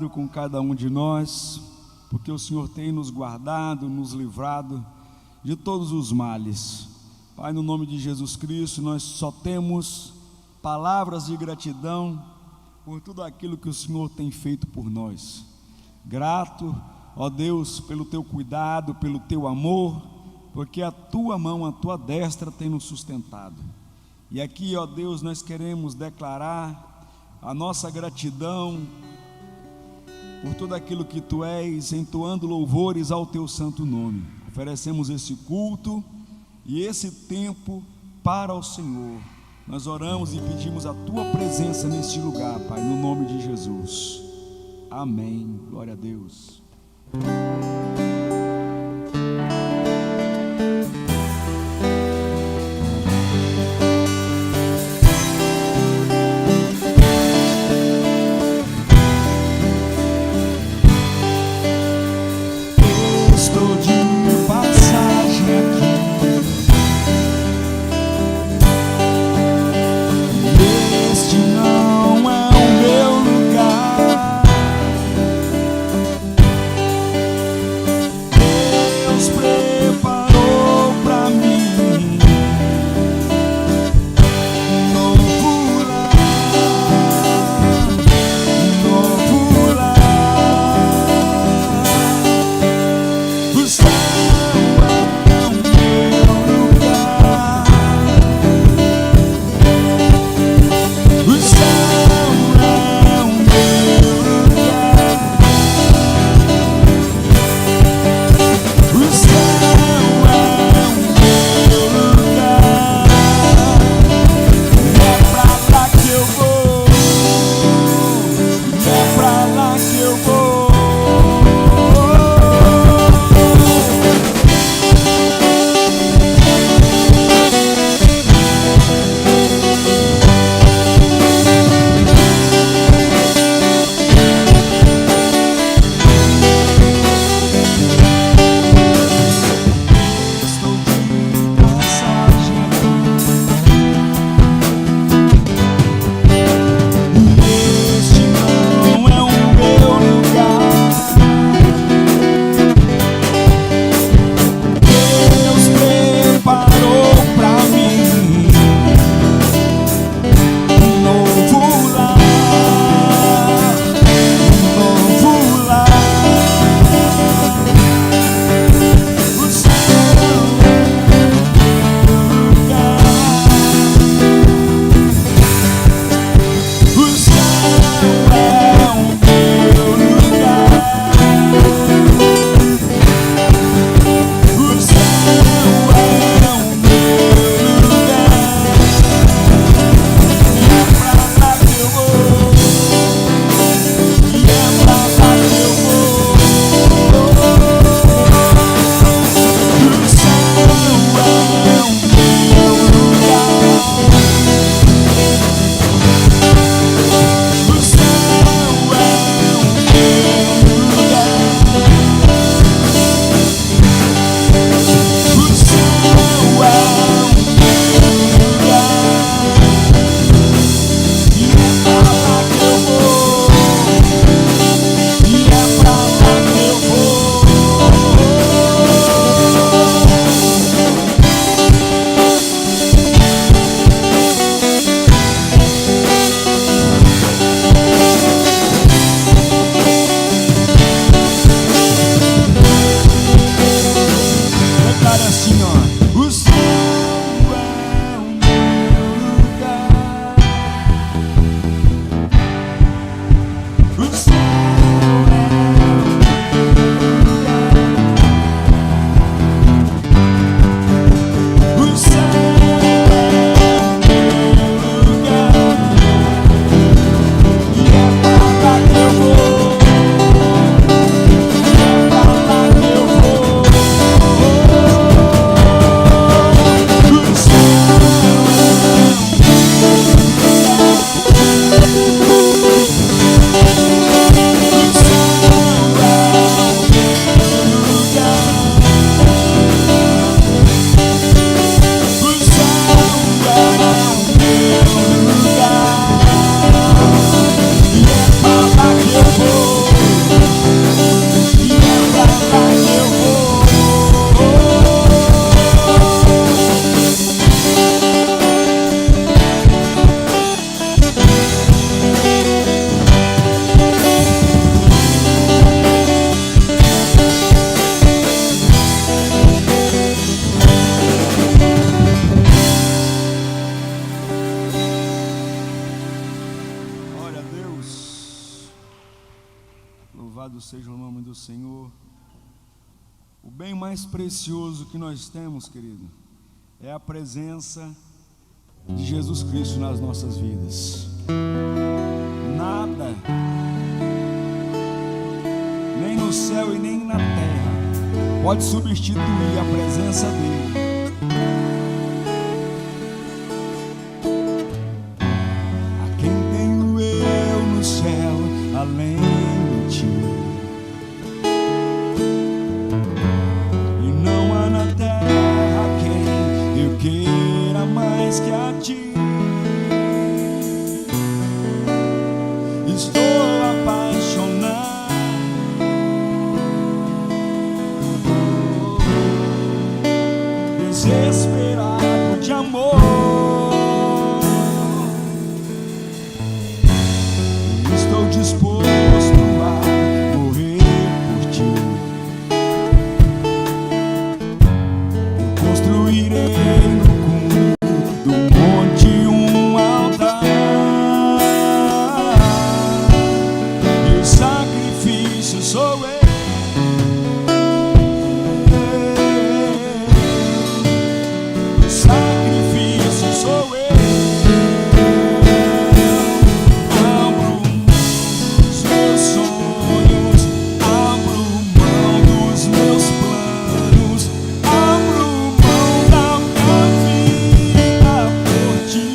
cuidado com cada um de nós, porque o Senhor tem nos guardado, nos livrado de todos os males. Pai, no nome de Jesus Cristo, nós só temos palavras de gratidão por tudo aquilo que o Senhor tem feito por nós. Grato, ó Deus, pelo teu cuidado, pelo teu amor, porque a tua mão, a tua destra tem nos sustentado. E aqui, ó Deus, nós queremos declarar a nossa gratidão por tudo aquilo que tu és, entoando louvores ao teu santo nome. Oferecemos esse culto e esse tempo para o Senhor. Nós oramos e pedimos a tua presença neste lugar, Pai, no nome de Jesus. Amém. Glória a Deus. Estou de passagem aqui. Este não é o meu lugar. Louvado seja o nome do Senhor. O bem mais precioso que nós temos, querido, é a presença de Jesus Cristo nas nossas vidas. Nada, nem no céu e nem na terra, pode substituir a presença dele. A quem tenho eu no céu, além de ti, e não há na terra quem eu queira mais que a ti. Estou apaixonado, desesperado de amor. Estou disposto a morrer por ti. Eu construirei no cume do monte um altar, e o sacrifício sou eu. O sacrifício sou eu. Abro os meus sonhos, abro mão dos meus planos, abro mão da minha vida por ti.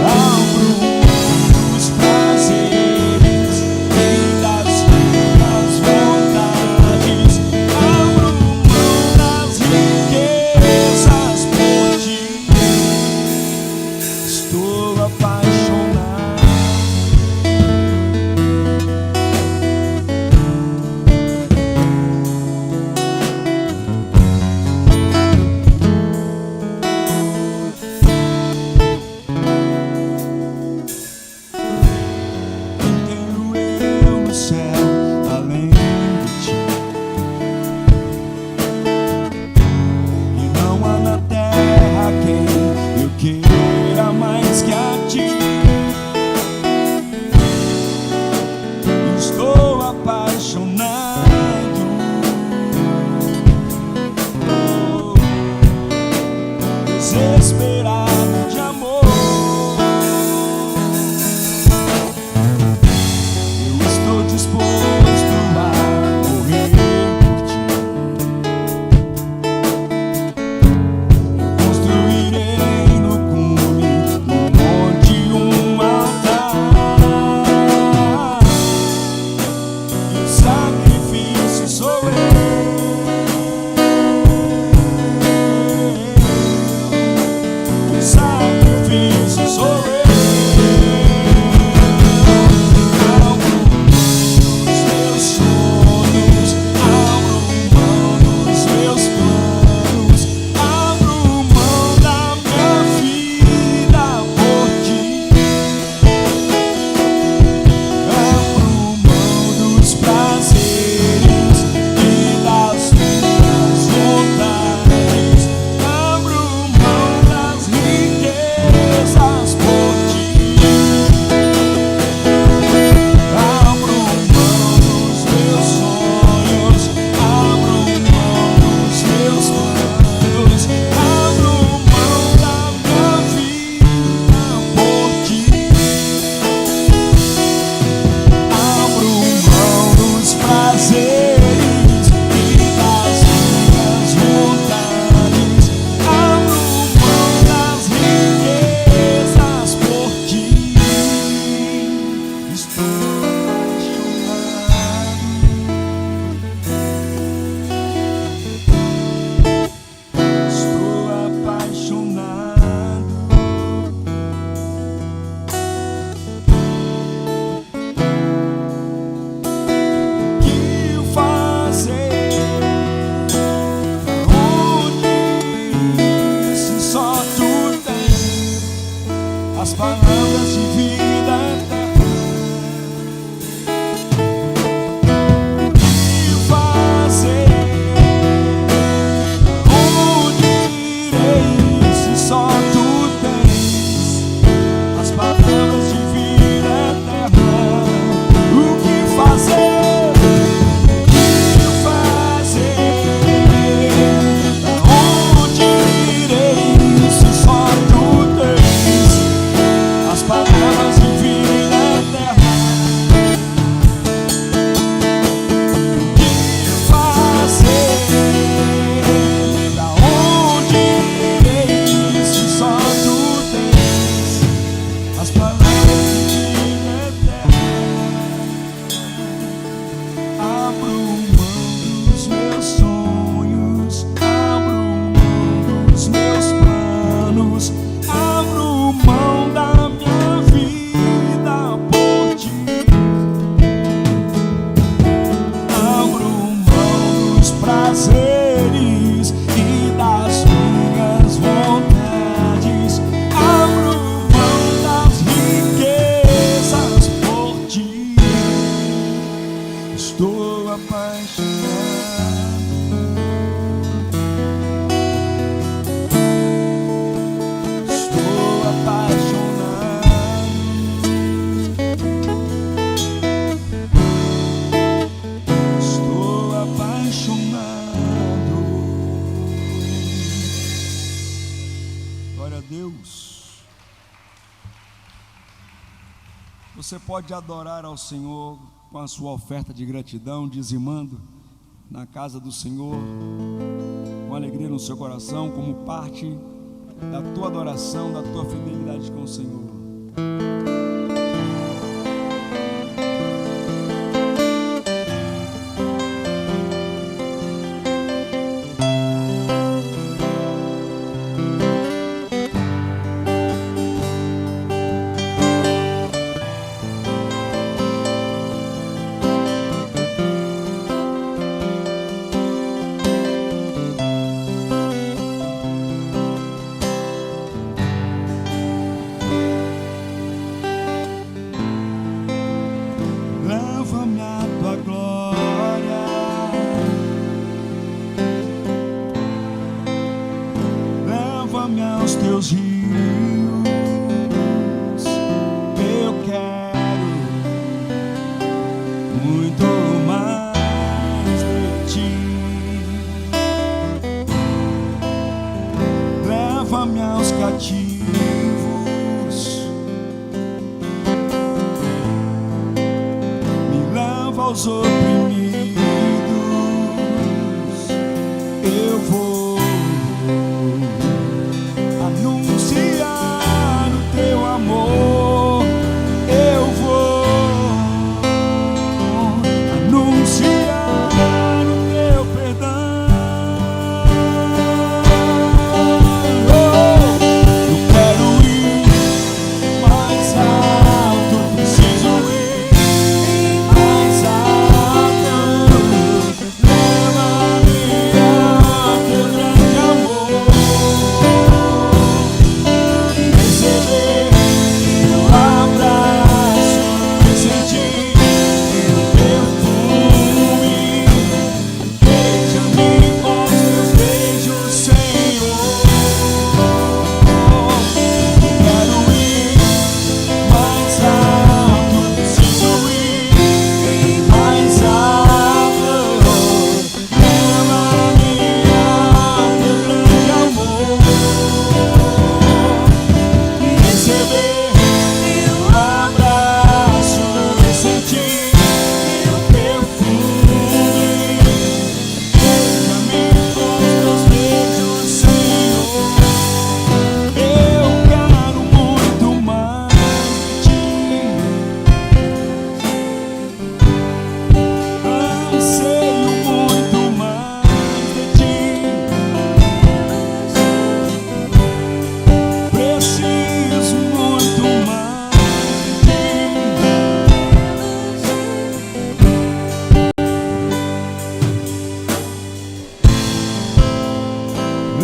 Abro mão dos prazeres e das minhas vontades, abro mão das riquezas por ti. Estou apaixonado. Tenho eu no céu, além de ti, e não há na terra quem eu queira mais que a ti. Estou apaixonado, desesperado de amor. Eu estou disposto a morrer por ti. Eu construirei no cume do monte um altar, e o Abro mão dos meus sonhos, abro mão dos meus planos, abro mão da minha vida por ti. Abro mão dos prazeres e das minhas vontades, abro mão das riquezas por ti. Estou apaixonado. Estou apaixonado. Estou apaixonado. Glória a Deus. Você pode adorar ao Senhor com a sua oferta de gratidão, dizimando na casa do Senhor, com alegria no seu coração, como parte da tua adoração, da tua fidelidade com o Senhor. Leva-me à tua glória, leva-me aos teus rios. Eu quero muito mais de ti. Leva-me aos cativos, aos oprimidos. Eu vou anunciar o teu amor. Eu vou anunciar o teu perdão. Eu quero ir mais alto, preciso ir mais alto. Leva-me ao teu grande amor, receber teu abraço, sentir teu perfume. Beija-me com os teus beijos, Senhor. Quero ir mais alto, preciso ir mais alto. Leva-me ao teu grande amor, receber teu abraço, sentir teu perfume. Beija-me com os teus beijos, Senhor. Eu quero muito mais de ti. Anseio muito mais de ti. Preciso muito mais de ti.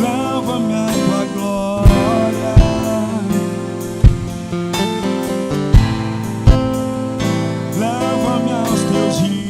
Leva-me à tua glória, leva-me aos teus rios.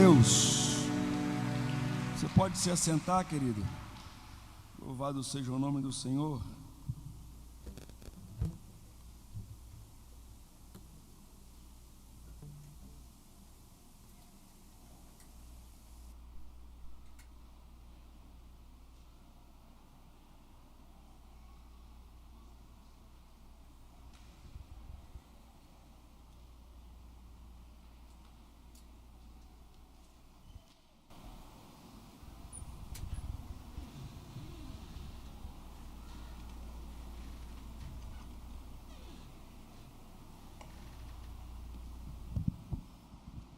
Deus. Você pode se assentar, querido. Louvado seja o nome do Senhor.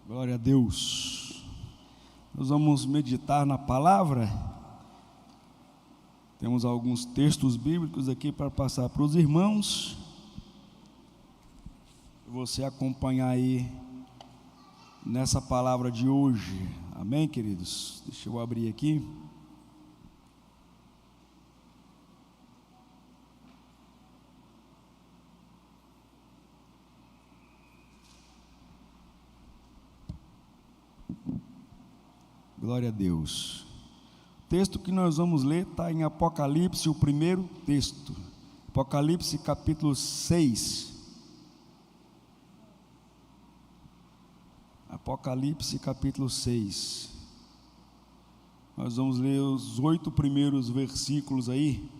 Glória a Deus. Nós vamos meditar na palavra. Temos alguns textos bíblicos aqui para passar para os irmãos. Você acompanhar aí nessa palavra de hoje. Amém, queridos? Deixa eu abrir aqui. Glória a Deus. O texto que nós vamos ler está em Apocalipse, o primeiro texto. Apocalipse capítulo 6. Apocalipse capítulo 6. Nós vamos ler os 8 primeiros versículos aí.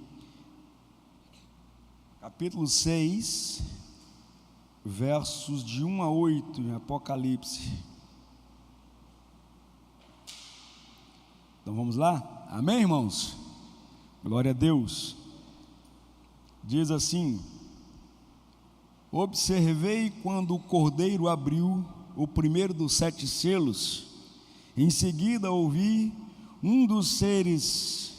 Capítulo 6, versos de 1 a 8 em Apocalipse. Então vamos lá? Amém, irmãos? Glória a Deus. Diz assim: observei quando o Cordeiro abriu o primeiro dos 7 selos. Em seguida ouvi um dos seres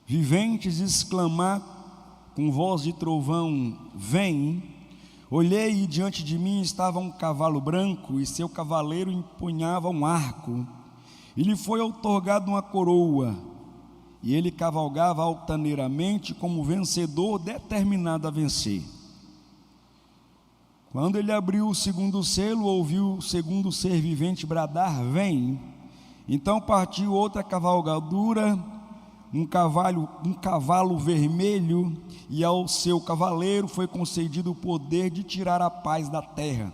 viventes exclamar com voz de trovão: vem. Olhei e diante de mim estava um cavalo branco e seu cavaleiro empunhava um arco. E lhe foi outorgada uma coroa, e ele cavalgava altaneiramente como vencedor determinado a vencer. Quando ele abriu o segundo selo, ouviu o segundo ser vivente bradar: vem. Então partiu outra cavalgadura, um cavalo vermelho, e ao seu cavaleiro foi concedido o poder de tirar a paz da terra,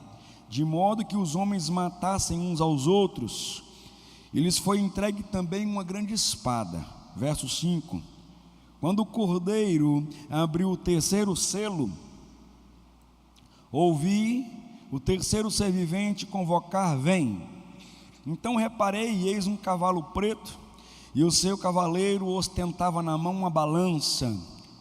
de modo que os homens matassem uns aos outros. E lhes foi entregue também uma grande espada. Verso 5. Quando o Cordeiro abriu o terceiro selo, ouvi o terceiro ser vivente convocar: vem. Então reparei, e eis um cavalo preto, e o seu cavaleiro ostentava na mão uma balança.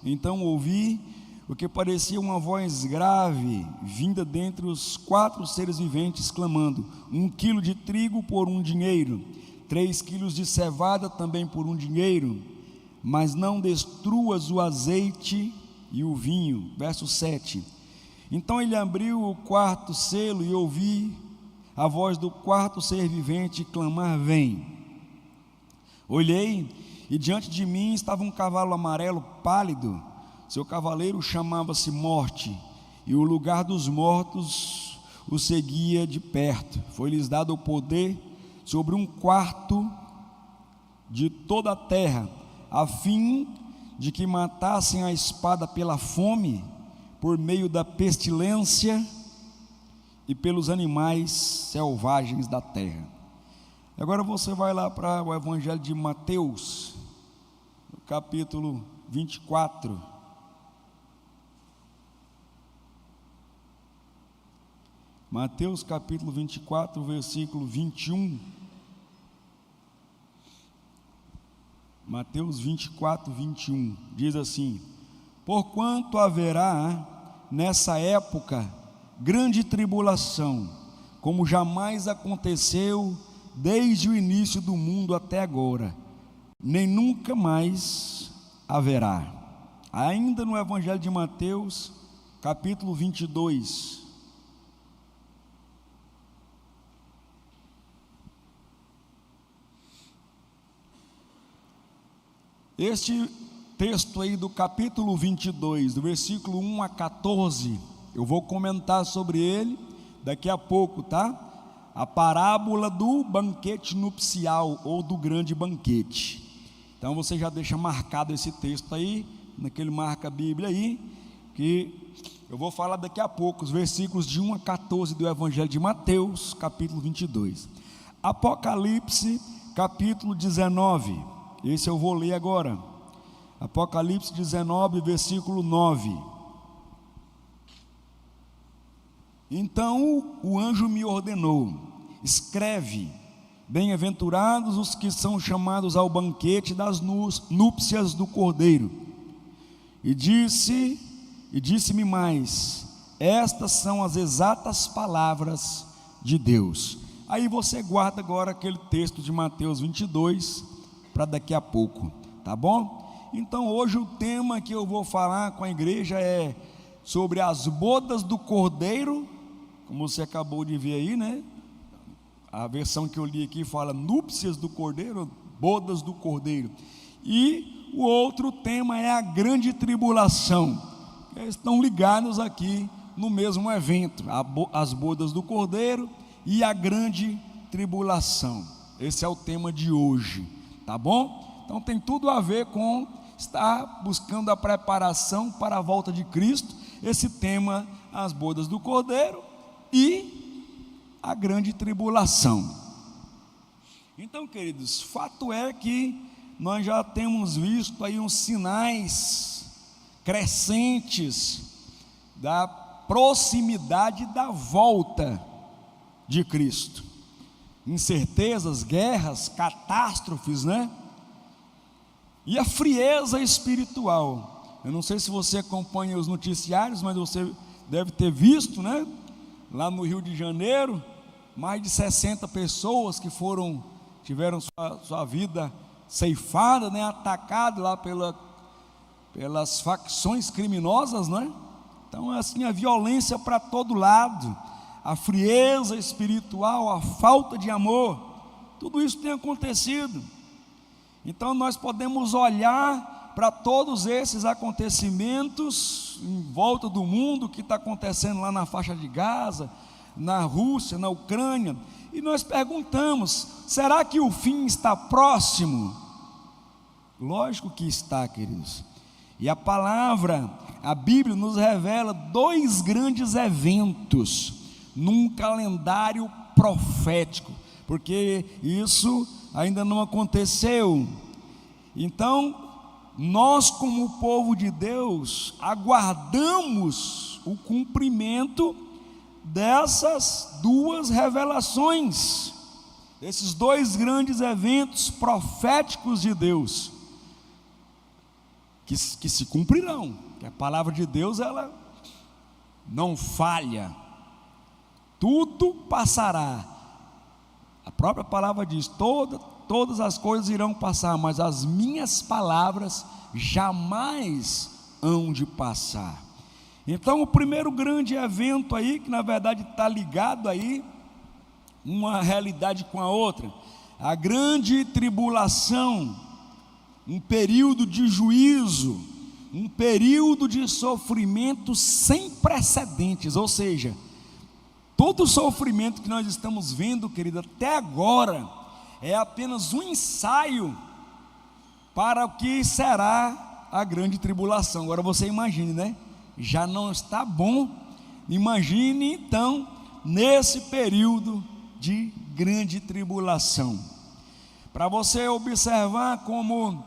Então ouvi o que parecia uma voz grave, vinda dentre os 4 seres viventes, clamando: 1 quilo de trigo por 1 dinheiro, 3 quilos de cevada também por 1 dinheiro, mas não destruas o azeite e o vinho. Verso 7. Então ele abriu o 4º selo e ouvi a voz do 4º ser vivente clamar: vem. Olhei e diante de mim estava um cavalo amarelo pálido. Seu cavaleiro chamava-se Morte, e o lugar dos mortos o seguia de perto. Foi-lhes dado o poder sobre 1/4 de toda a terra, a fim de que matassem a espada pela fome, por meio da pestilência e pelos animais selvagens da terra. Agora você vai lá para o Evangelho de Mateus, no capítulo 24. Mateus capítulo 24, versículo 21. Mateus 24, 21, diz assim: porquanto haverá nessa época grande tribulação, como jamais aconteceu desde o início do mundo até agora, nem nunca mais haverá. Ainda no Evangelho de Mateus, capítulo 22. Este texto aí do capítulo 22, do versículo 1 a 14, eu vou comentar sobre ele daqui a pouco, tá? a parábola do banquete nupcial ou do grande banquete. Então você já deixa marcado esse texto aí, naquele marca a Bíblia aí, que eu vou falar daqui a pouco, os versículos de 1 a 14 do Evangelho de Mateus, capítulo 22. Apocalipse, capítulo 19, esse eu vou ler agora. Apocalipse 19, versículo 9. Então o anjo me ordenou: escreve, bem-aventurados os que são chamados ao banquete das núpcias do Cordeiro. E disse-me mais: estas são as exatas palavras de Deus. Aí você guarda agora aquele texto de Mateus 22 para daqui a pouco, tá bom? Então hoje o tema que eu vou falar com a igreja é sobre as bodas do Cordeiro, como você acabou de ver aí, né? A versão que eu li aqui fala núpcias do Cordeiro, bodas do Cordeiro. E o outro tema é a grande tribulação. Eles estão ligados aqui no mesmo evento, as bodas do Cordeiro e a grande tribulação. Esse é o tema de hoje, tá bom? Então tem tudo a ver com estar buscando a preparação para a volta de Cristo. Esse tema, as bodas do Cordeiro e a grande tribulação. Então, queridos, fato é que nós já temos visto aí uns sinais crescentes da proximidade da volta de Cristo. Incertezas, guerras, catástrofes, né? E a frieza espiritual. Eu não sei se você acompanha os noticiários, mas você deve ter visto, né? Lá no Rio de Janeiro, mais de 60 pessoas que tiveram sua vida ceifada, né, atacada lá pelas facções criminosas, né? Então assim, a violência para todo lado, a frieza espiritual, a falta de amor, tudo isso tem acontecido. Então nós podemos olhar para todos esses acontecimentos em volta do mundo, que está acontecendo lá na faixa de Gaza, na Rússia, na Ucrânia, e nós perguntamos: será que o fim está próximo? Lógico que está, queridos. E a Bíblia nos revela dois grandes eventos num calendário profético, porque isso ainda não aconteceu. Então nós, como povo de Deus, aguardamos o cumprimento dessas duas revelações, esses dois grandes eventos proféticos de Deus, que se cumprirão, que a palavra de Deus, ela não falha, tudo passará. A própria palavra diz: todas as coisas irão passar, mas as minhas palavras jamais hão de passar. Então o primeiro grande evento aí, que na verdade está ligado aí, uma realidade com a outra, a grande tribulação, um período de juízo, um período de sofrimento sem precedentes. Ou seja, todo o sofrimento que nós estamos vendo, querido, até agora, é apenas um ensaio para o que será a grande tribulação. Agora você imagine, né? Já não está bom, imagine então nesse período de grande tribulação. Para você observar como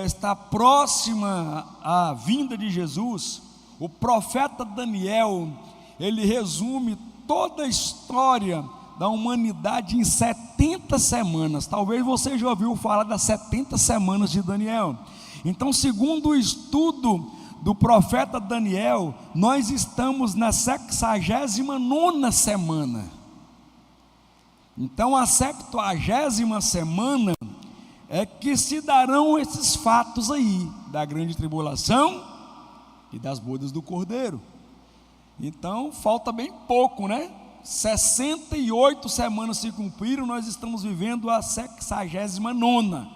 está próxima a vinda de Jesus, o profeta Daniel, ele resume toda a história da humanidade em 70 semanas. Talvez você já ouviu falar das 70 semanas de Daniel. Então, segundo o estudo do profeta Daniel, nós estamos na 69ª semana. Então a 70ª semana é que se darão esses fatos aí, da grande tribulação e das bodas do Cordeiro. Então falta bem pouco, né? 68 semanas se cumpriram, nós estamos vivendo a 69ª.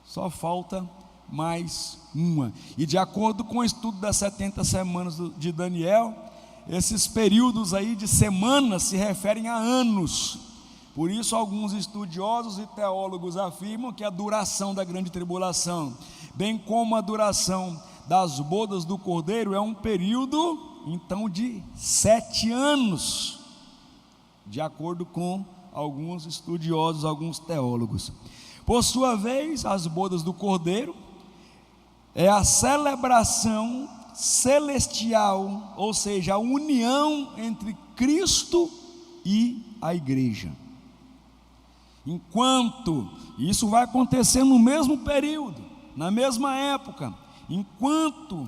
Só falta mais uma. E de acordo com o estudo das 70 semanas de Daniel, esses períodos aí de semanas se referem a anos. Por isso alguns estudiosos e teólogos afirmam que a duração da grande tribulação, bem como a duração das bodas do Cordeiro, é um período então de 7 anos, de acordo com alguns estudiosos, alguns teólogos. Por sua vez, as bodas do Cordeiro é a celebração celestial, ou seja, a união entre Cristo e a igreja. Enquanto isso vai acontecer no mesmo período, na mesma época, enquanto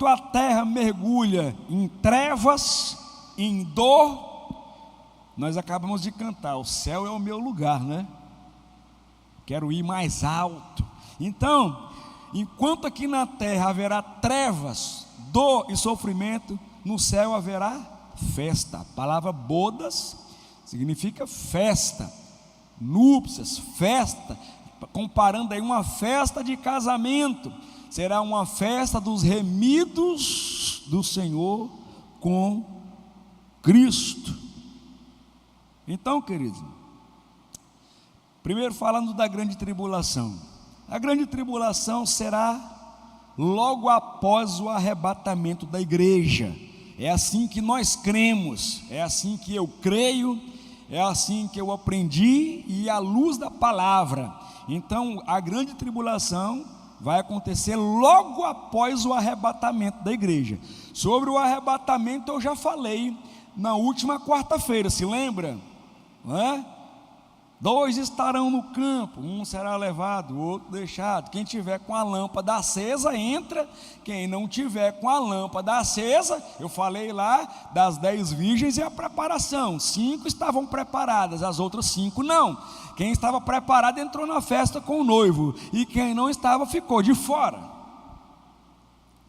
a terra mergulha em trevas, em dor, nós acabamos de cantar, o céu é o meu lugar, né? Quero ir mais alto. Então, enquanto aqui na terra haverá trevas, dor e sofrimento, no céu haverá festa. A palavra bodas significa festa, núpcias, festa, comparando aí uma festa de casamento. Será uma festa dos remidos do Senhor com Cristo. Então, querido, primeiro falando da grande tribulação. A grande tribulação será logo após o arrebatamento da igreja. É assim que nós cremos, é assim que eu creio, é assim que eu aprendi e à luz da palavra. Então, a grande tribulação vai acontecer logo após o arrebatamento da igreja. Sobre o arrebatamento eu já falei na última quarta-feira, se lembra? Não é? 2 estarão no campo, um será levado, o outro deixado. Quem tiver com a lâmpada acesa entra, quem não tiver com a lâmpada acesa, eu falei lá das 10 virgens e a preparação, 5 estavam preparadas, as outras 5 não. Quem estava preparado entrou na festa com o noivo, e quem não estava ficou de fora.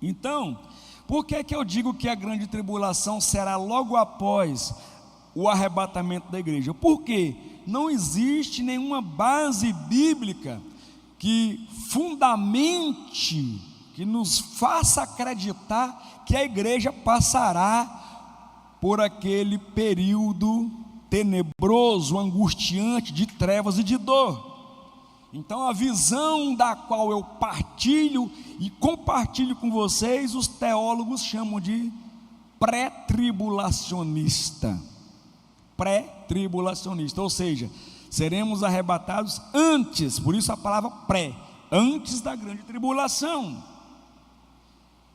Então, por que eu digo que a grande tribulação será logo após o arrebatamento da igreja? Porque não existe nenhuma base bíblica que fundamente, que nos faça acreditar que a igreja passará por aquele período tenebroso, angustiante, de trevas e de dor. Então, a visão da qual eu partilho e compartilho com vocês, os teólogos chamam de pré-tribulacionista. Pré-tribulacionista, ou seja, seremos arrebatados antes, por isso a palavra pré, antes da grande tribulação.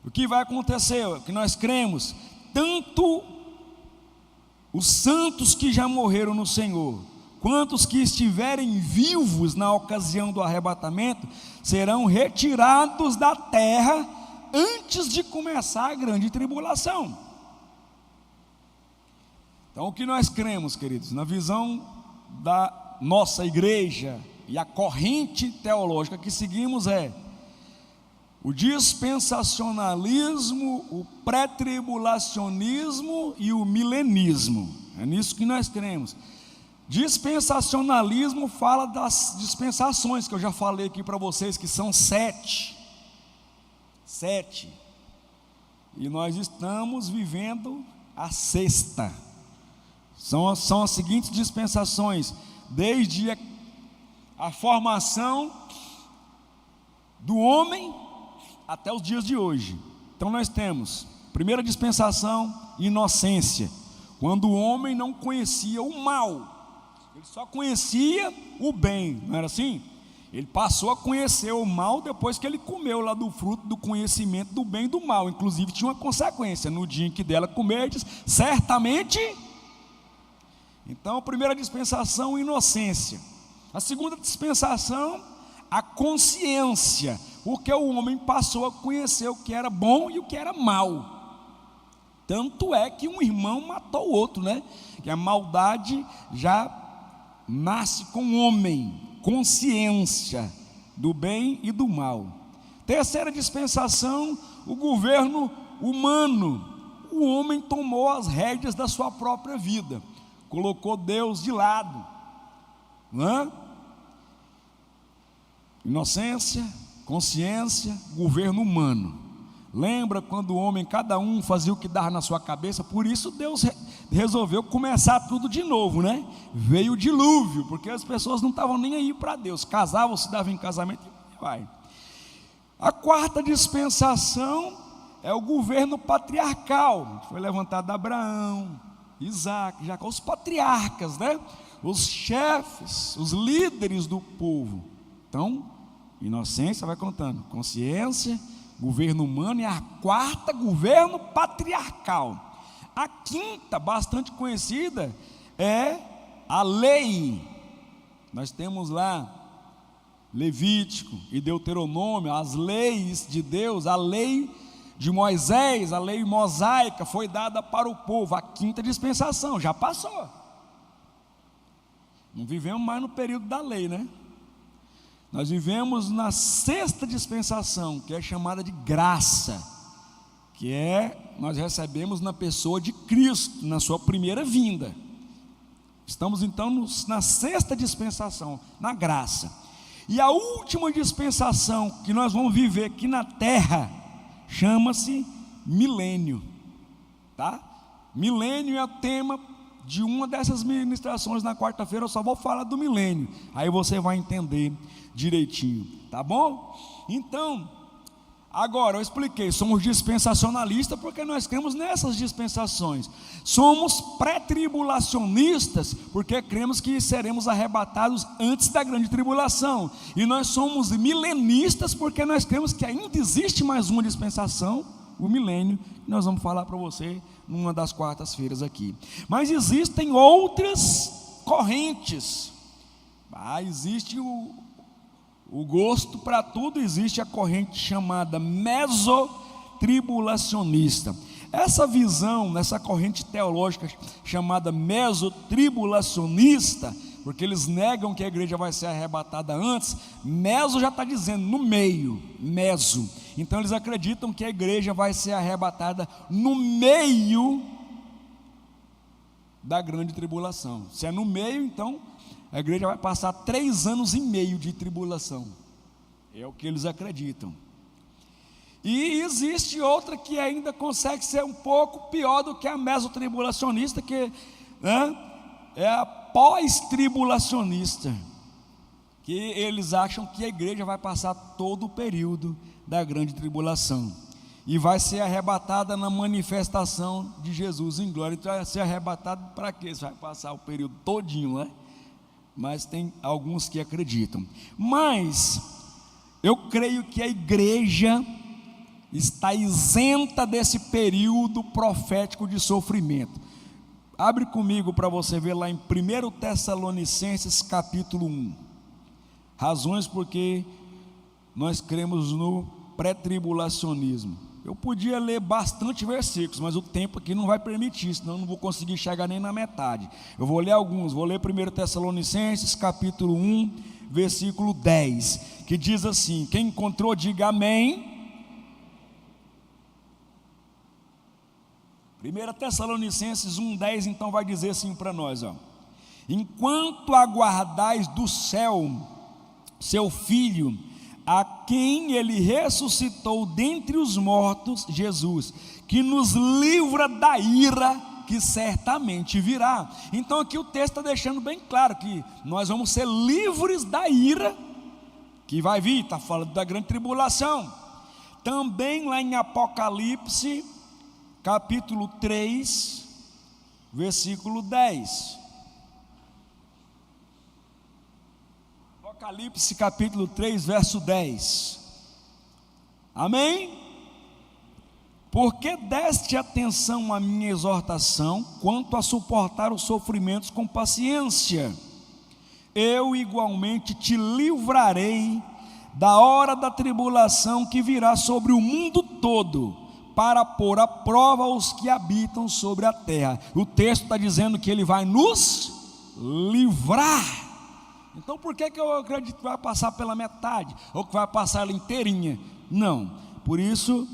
O que vai acontecer? O que nós cremos, tanto os santos que já morreram no Senhor, quanto os que estiverem vivos na ocasião do arrebatamento, serão retirados da terra antes de começar a grande tribulação. Então, o que nós cremos, queridos, na visão da nossa igreja e a corrente teológica que seguimos é o dispensacionalismo, o pré-tribulacionismo e o milenismo. É nisso que nós cremos. Dispensacionalismo fala das dispensações, que eu já falei aqui para vocês, que são 7. E nós estamos vivendo a 6ª. São as seguintes dispensações, desde a formação do homem até os dias de hoje. Então nós temos, primeira dispensação, inocência, quando o homem não conhecia o mal, ele só conhecia o bem, não era assim? Ele passou a conhecer o mal depois que ele comeu lá do fruto do conhecimento do bem e do mal. Inclusive tinha uma consequência, no dia em que dela comerdes, certamente. Então, a primeira dispensação, inocência. A segunda dispensação, a consciência, porque o homem passou a conhecer o que era bom e o que era mal. Tanto é que um irmão matou o outro, né? Que a maldade já nasce com o homem, consciência do bem e do mal. Terceira dispensação, o governo humano. O homem tomou as rédeas da sua própria vida, colocou Deus de lado, não é? Inocência, consciência, governo humano. Lembra quando o homem, cada um fazia o que dava na sua cabeça? Por isso Deus resolveu começar tudo de novo, né? Veio o dilúvio, porque as pessoas não estavam nem aí para Deus, casavam, se davam em casamento e vai. A quarta dispensação é o governo patriarcal, foi levantado Abraão, Isaac, Jacó, os patriarcas, né? Os chefes, os líderes do povo. Então, inocência vai contando, consciência, governo humano, e a quarta, governo patriarcal. A quinta, bastante conhecida, é a lei. Nós temos lá Levítico e Deuteronômio, as leis de Deus. A lei de Moisés, a lei mosaica, foi dada para o povo. A quinta dispensação já passou. Não vivemos mais no período da lei, né? Nós vivemos na sexta dispensação, que é chamada de graça, que nós recebemos na pessoa de Cristo, na sua primeira vinda. Estamos então na sexta dispensação, na graça. E a última dispensação que nós vamos viver aqui na terra chama-se milênio, tá? Milênio é o tema de uma dessas ministrações na quarta-feira. Eu só vou falar do milênio, aí você vai entender direitinho, tá bom? Então, agora eu expliquei, somos dispensacionalistas porque nós cremos nessas dispensações. Somos pré-tribulacionistas porque cremos que seremos arrebatados antes da grande tribulação. E nós somos milenistas porque nós cremos que ainda existe mais uma dispensação, o milênio, que nós vamos falar para você numa das quartas-feiras aqui. Mas existem outras correntes. Existe o gosto para tudo, existe a corrente chamada mesotribulacionista. Essa visão, essa corrente teológica chamada mesotribulacionista, porque eles negam que a igreja vai ser arrebatada antes. Meso já está dizendo no meio, meso. Então eles acreditam que a igreja vai ser arrebatada no meio da grande tribulação. Se é no meio, então a igreja vai passar 3 anos e meio de tribulação. É o que eles acreditam. E existe outra que ainda consegue ser um pouco pior do que a mesotribulacionista, que é a pós-tribulacionista, que eles acham que a igreja vai passar todo o período da grande tribulação e vai ser arrebatada na manifestação de Jesus em glória. Então vai ser arrebatado para quê? Você vai passar o período todinho, né? Mas tem alguns que acreditam. Mas eu creio que a igreja está isenta desse período profético de sofrimento. Abre comigo para você ver lá em 1 Tessalonicenses capítulo 1. Razões porque nós cremos no pré-tribulacionismo. Eu podia ler bastante versículos, mas o tempo aqui não vai permitir, senão eu não vou conseguir chegar nem na metade. Eu vou ler alguns, vou ler 1 Tessalonicenses capítulo 1, versículo 10, que diz assim: quem encontrou diga amém. 1 Tessalonicenses 1,10 então vai dizer assim para nós, enquanto aguardais do céu seu Filho, a quem ele ressuscitou dentre os mortos, Jesus, que nos livra da ira que certamente virá. Então aqui o texto está deixando bem claro que nós vamos ser livres da ira que vai vir, está falando da grande tribulação. Também lá em Apocalipse capítulo 3, versículo 10. Apocalipse capítulo 3, verso 10. Amém? Porque deste atenção à minha exortação, quanto a suportar os sofrimentos com paciência, eu igualmente te livrarei da hora da tribulação que virá sobre o mundo todo, para pôr à prova os que habitam sobre a terra. O texto está dizendo que ele vai nos livrar. Então por que eu acredito que vai passar pela metade, ou que vai passar ela inteirinha? Não, por isso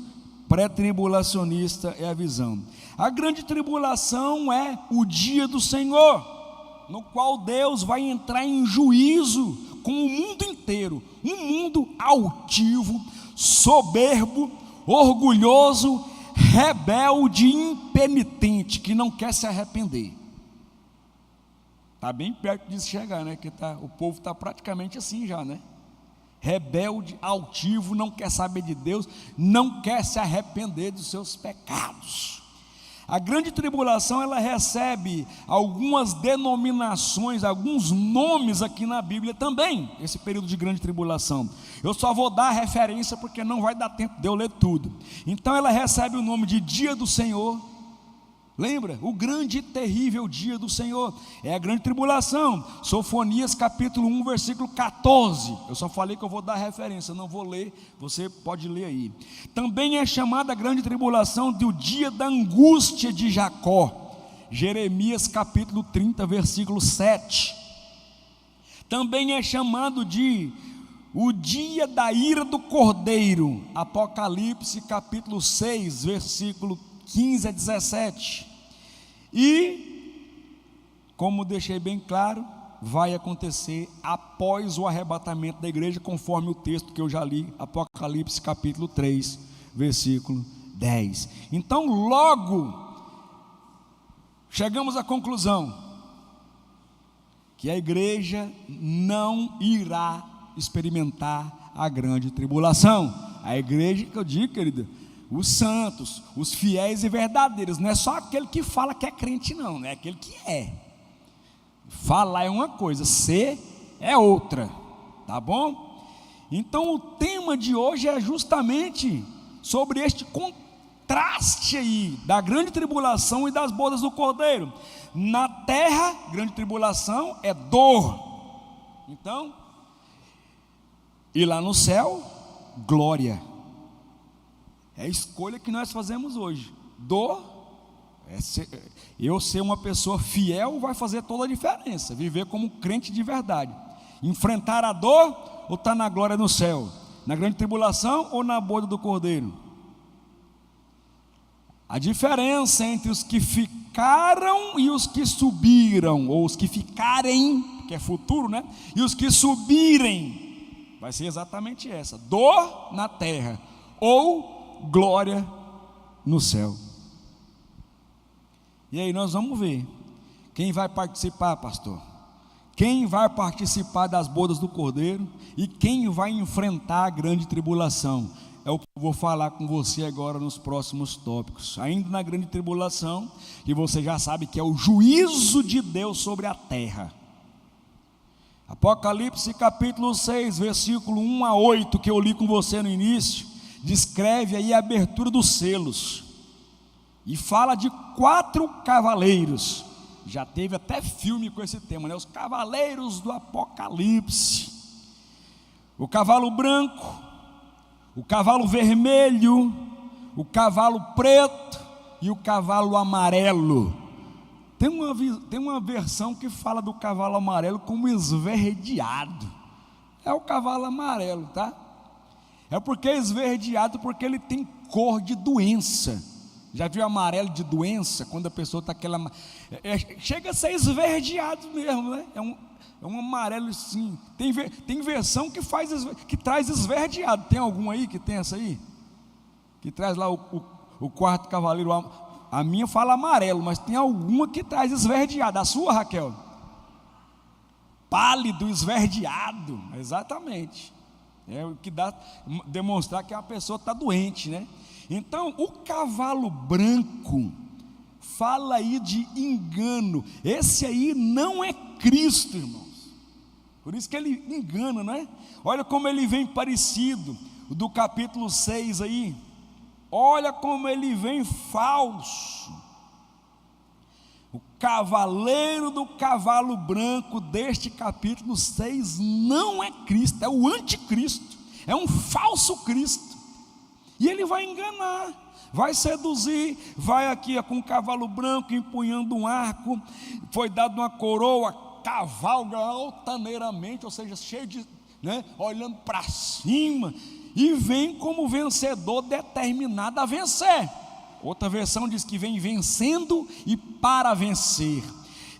pré-tribulacionista é a visão. A grande tribulação é o dia do Senhor, no qual Deus vai entrar em juízo com o mundo inteiro, um mundo altivo, soberbo, orgulhoso, rebelde, impenitente, que não quer se arrepender. Está bem perto de chegar, né? Que o povo está praticamente assim já, né? Rebelde, altivo, não quer saber de Deus, não quer se arrepender dos seus pecados. A grande tribulação, ela recebe algumas denominações, alguns nomes aqui na Bíblia também, esse período de grande tribulação. Eu só vou dar a referência porque não vai dar tempo de eu ler tudo. Então ela recebe o nome de Dia do Senhor. Lembra? O grande e terrível dia do Senhor é a grande tribulação. Sofonias capítulo 1, versículo 14. Eu só falei que eu vou dar referência, não vou ler, você pode ler aí. Também é chamada a grande tribulação do dia da angústia de Jacó. Jeremias capítulo 30, versículo 7. Também é chamado de o dia da ira do Cordeiro. Apocalipse capítulo 6, versículo 15 a 17. E, como deixei bem claro, vai acontecer após o arrebatamento da igreja, conforme o texto que eu já li, Apocalipse capítulo 3, versículo 10. Então logo chegamos à conclusão que a igreja não irá experimentar a grande tribulação. A igreja que eu digo, querida, os santos, os fiéis e verdadeiros, não é só aquele que fala que é crente não, é aquele que é. Falar é uma coisa, ser é outra, tá bom? Então o tema de hoje é justamente sobre este contraste aí, da grande tribulação e das bodas do Cordeiro. Na terra, grande tribulação é dor, então, e lá no céu, glória. É a escolha que nós fazemos hoje. Dor, eu ser uma pessoa fiel vai fazer toda a diferença. Viver como crente de verdade. Enfrentar a dor ou estar na glória no céu? Na grande tribulação ou na boda do Cordeiro? A diferença entre os que ficaram e os que subiram, ou os que ficarem, que é futuro, né? E os que subirem, vai ser exatamente essa: dor na terra ou glória no céu. E aí nós vamos ver quem vai participar, pastor, quem vai participar das bodas do Cordeiro e quem vai enfrentar a grande tribulação. É o que eu vou falar com você agora nos próximos tópicos. Ainda na grande tribulação, que você já sabe que é o juízo de Deus sobre a terra. Apocalipse capítulo 6, versículo 1 a 8, que eu li com você no início, descreve aí a abertura dos selos e fala de 4 cavaleiros. Já teve até filme com esse tema, né? Os cavaleiros do Apocalipse. O cavalo branco, o cavalo vermelho, o cavalo preto e o cavalo amarelo. Tem uma versão que fala do cavalo amarelo como esverdeado. É o cavalo amarelo, tá? É porque é esverdeado, porque ele tem cor de doença. Já viu amarelo de doença? Quando a pessoa está aquela... chega a ser esverdeado mesmo, né? É um amarelo assim. Tem versão que traz esverdeado. Tem algum aí que tem essa aí? Que traz lá o quarto cavaleiro. A minha fala amarelo, mas tem alguma que traz esverdeado. A sua, Raquel? Pálido, esverdeado. Exatamente. É o que dá demonstrar que a pessoa está doente, né? Então o cavalo branco fala aí de engano. Esse aí não é Cristo, irmãos. Por isso que ele engana, não é? Olha como ele vem parecido. O do capítulo 6 aí. Olha como ele vem falso. O cavaleiro do cavalo branco deste capítulo 6 não é Cristo, é o anticristo, é um falso Cristo. E ele vai enganar, vai seduzir, vai aqui com um cavalo branco empunhando um arco, foi dado uma coroa, cavalga altaneiramente, ou seja, cheio de, né, olhando para cima, e vem como vencedor determinado a vencer. Outra versão diz que vem vencendo e para vencer.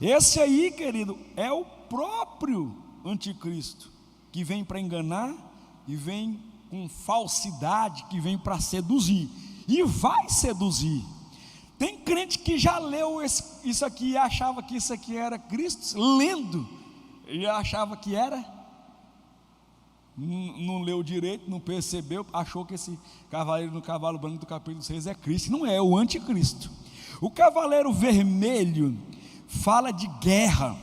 Esse aí, querido, é o próprio anticristo, que vem para enganar e vem com falsidade que vem para seduzir, e vai seduzir. Tem crente que já leu isso aqui e achava que isso aqui era Cristo, lendo, e achava que era, não leu direito, não percebeu, achou que esse cavaleiro no cavalo branco do capítulo 6 é Cristo. Não é, é o anticristo. O cavaleiro vermelho fala de guerra,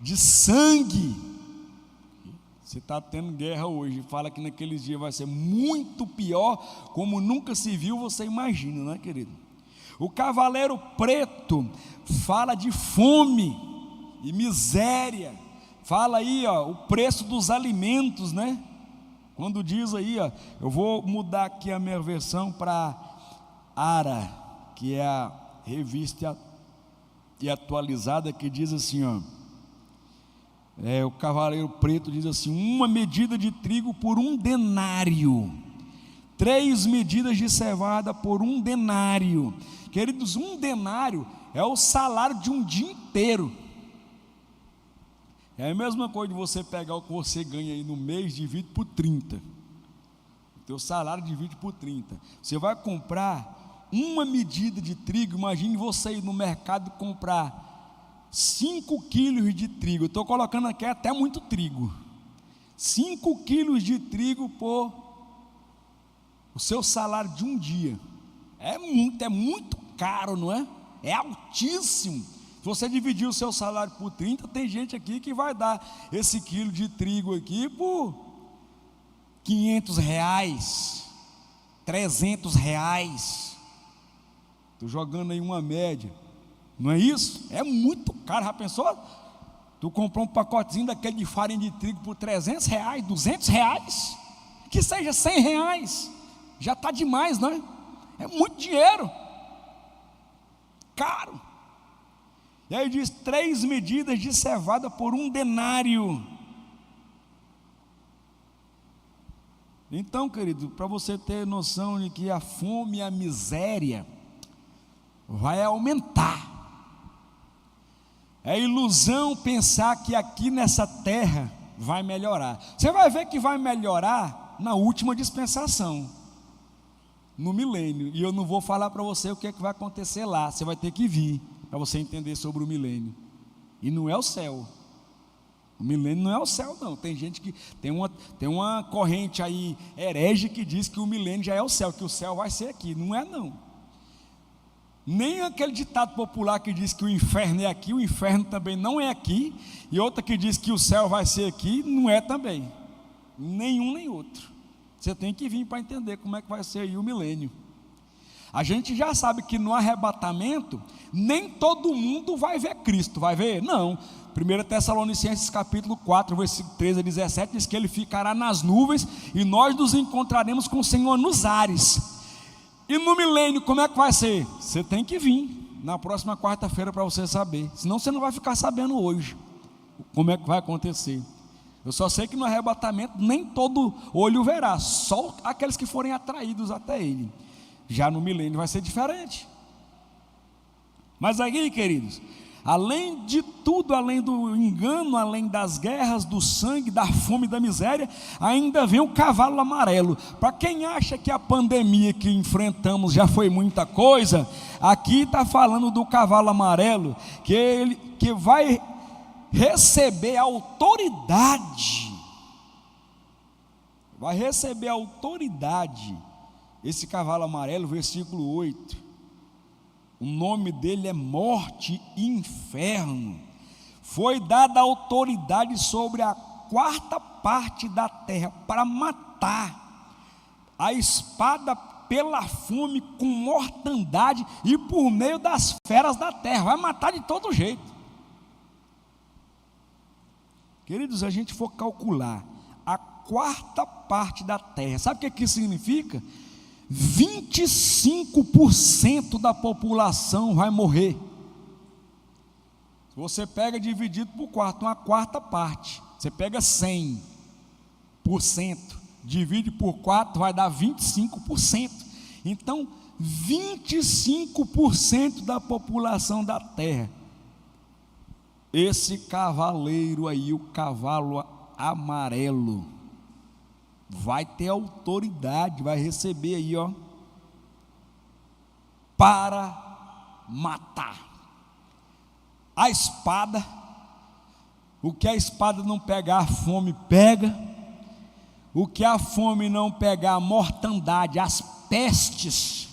de sangue. Você está tendo guerra hoje, fala que naqueles dias vai ser muito pior, como nunca se viu, você imagina, não é, querido? O cavaleiro preto fala de fome e miséria. Fala aí, ó, o preço dos alimentos, né? Quando diz aí, ó, eu vou mudar aqui a minha versão para ARA, que é a revista e atualizada, que diz assim, ó, o cavaleiro preto diz assim: uma medida de trigo por 1 denário, 3 medidas de cevada por 1 denário. Queridos, 1 denário é o salário de um dia inteiro. É a mesma coisa de você pegar o que você ganha aí no mês, divide por 30. O teu salário divide por 30. Você vai comprar uma medida de trigo. Imagine você ir no mercado e comprar 5 quilos de trigo. Eu estou colocando aqui até muito trigo. 5 quilos de trigo por o seu salário de um dia. É muito caro, não é? É altíssimo. Se você dividir o seu salário por 30, tem gente aqui que vai dar esse quilo de trigo aqui por R$500, R$300. Estou jogando aí uma média, não é isso? É muito caro. Já pensou? Tu comprou um pacotezinho daquele de farinha de trigo por R$300, R$200, que seja R$100, já está demais, não é? É muito dinheiro, caro. E aí diz 3 medidas de cevada por 1 denário. Então, querido, para você ter noção de que a fome e a miséria vai aumentar. É ilusão pensar que aqui nessa terra vai melhorar. Você vai ver que vai melhorar na última dispensação, no milênio. E eu não vou falar para você o que é que vai acontecer lá. Você vai ter que vir para você entender sobre o milênio. E não é o céu. O milênio não é o céu, não. Tem gente que tem uma corrente aí herege que diz que o milênio já é o céu, que o céu vai ser aqui. Não é, não. Nem aquele ditado popular que diz que o inferno é aqui, o inferno também não é aqui. E outra que diz que o céu vai ser aqui, não é também. Nenhum nem outro. Você tem que vir para entender como é que vai ser aí o milênio. A gente já sabe que no arrebatamento, nem todo mundo vai ver Cristo, vai ver? Não. 1 Tessalonicenses capítulo 4, versículo 13 a 17, diz que Ele ficará nas nuvens e nós nos encontraremos com o Senhor nos ares. E no milênio, como é que vai ser? Você tem que vir na próxima quarta-feira para você saber, senão você não vai ficar sabendo hoje como é que vai acontecer. Eu só sei que no arrebatamento nem todo olho verá, só aqueles que forem atraídos até Ele. Já no milênio vai ser diferente. Mas aqui, queridos, além de tudo, além do engano, além das guerras, do sangue, da fome e da miséria, ainda vem o cavalo amarelo. Para quem acha que a pandemia que enfrentamos já foi muita coisa, aqui está falando do cavalo amarelo, que vai receber autoridade. Vai receber autoridade. Esse cavalo amarelo, versículo 8, o nome dele é morte e inferno. Foi dada autoridade sobre a 4ª parte da terra para matar, a espada pela fome, com mortandade e por meio das feras da terra. Vai matar de todo jeito. Queridos, se a gente for calcular a 4ª parte da terra, sabe o que isso significa? 25% da população vai morrer. Se você pega dividido por 4, uma 4ª parte, você pega 100%, divide por 4, vai dar 25%. Então, 25% da população da terra. Esse cavaleiro aí, o cavalo amarelo, vai ter autoridade, vai receber aí, ó, para matar. A espada, o que a espada não pegar, a fome pega. O que a fome não pegar, a mortandade, as pestes,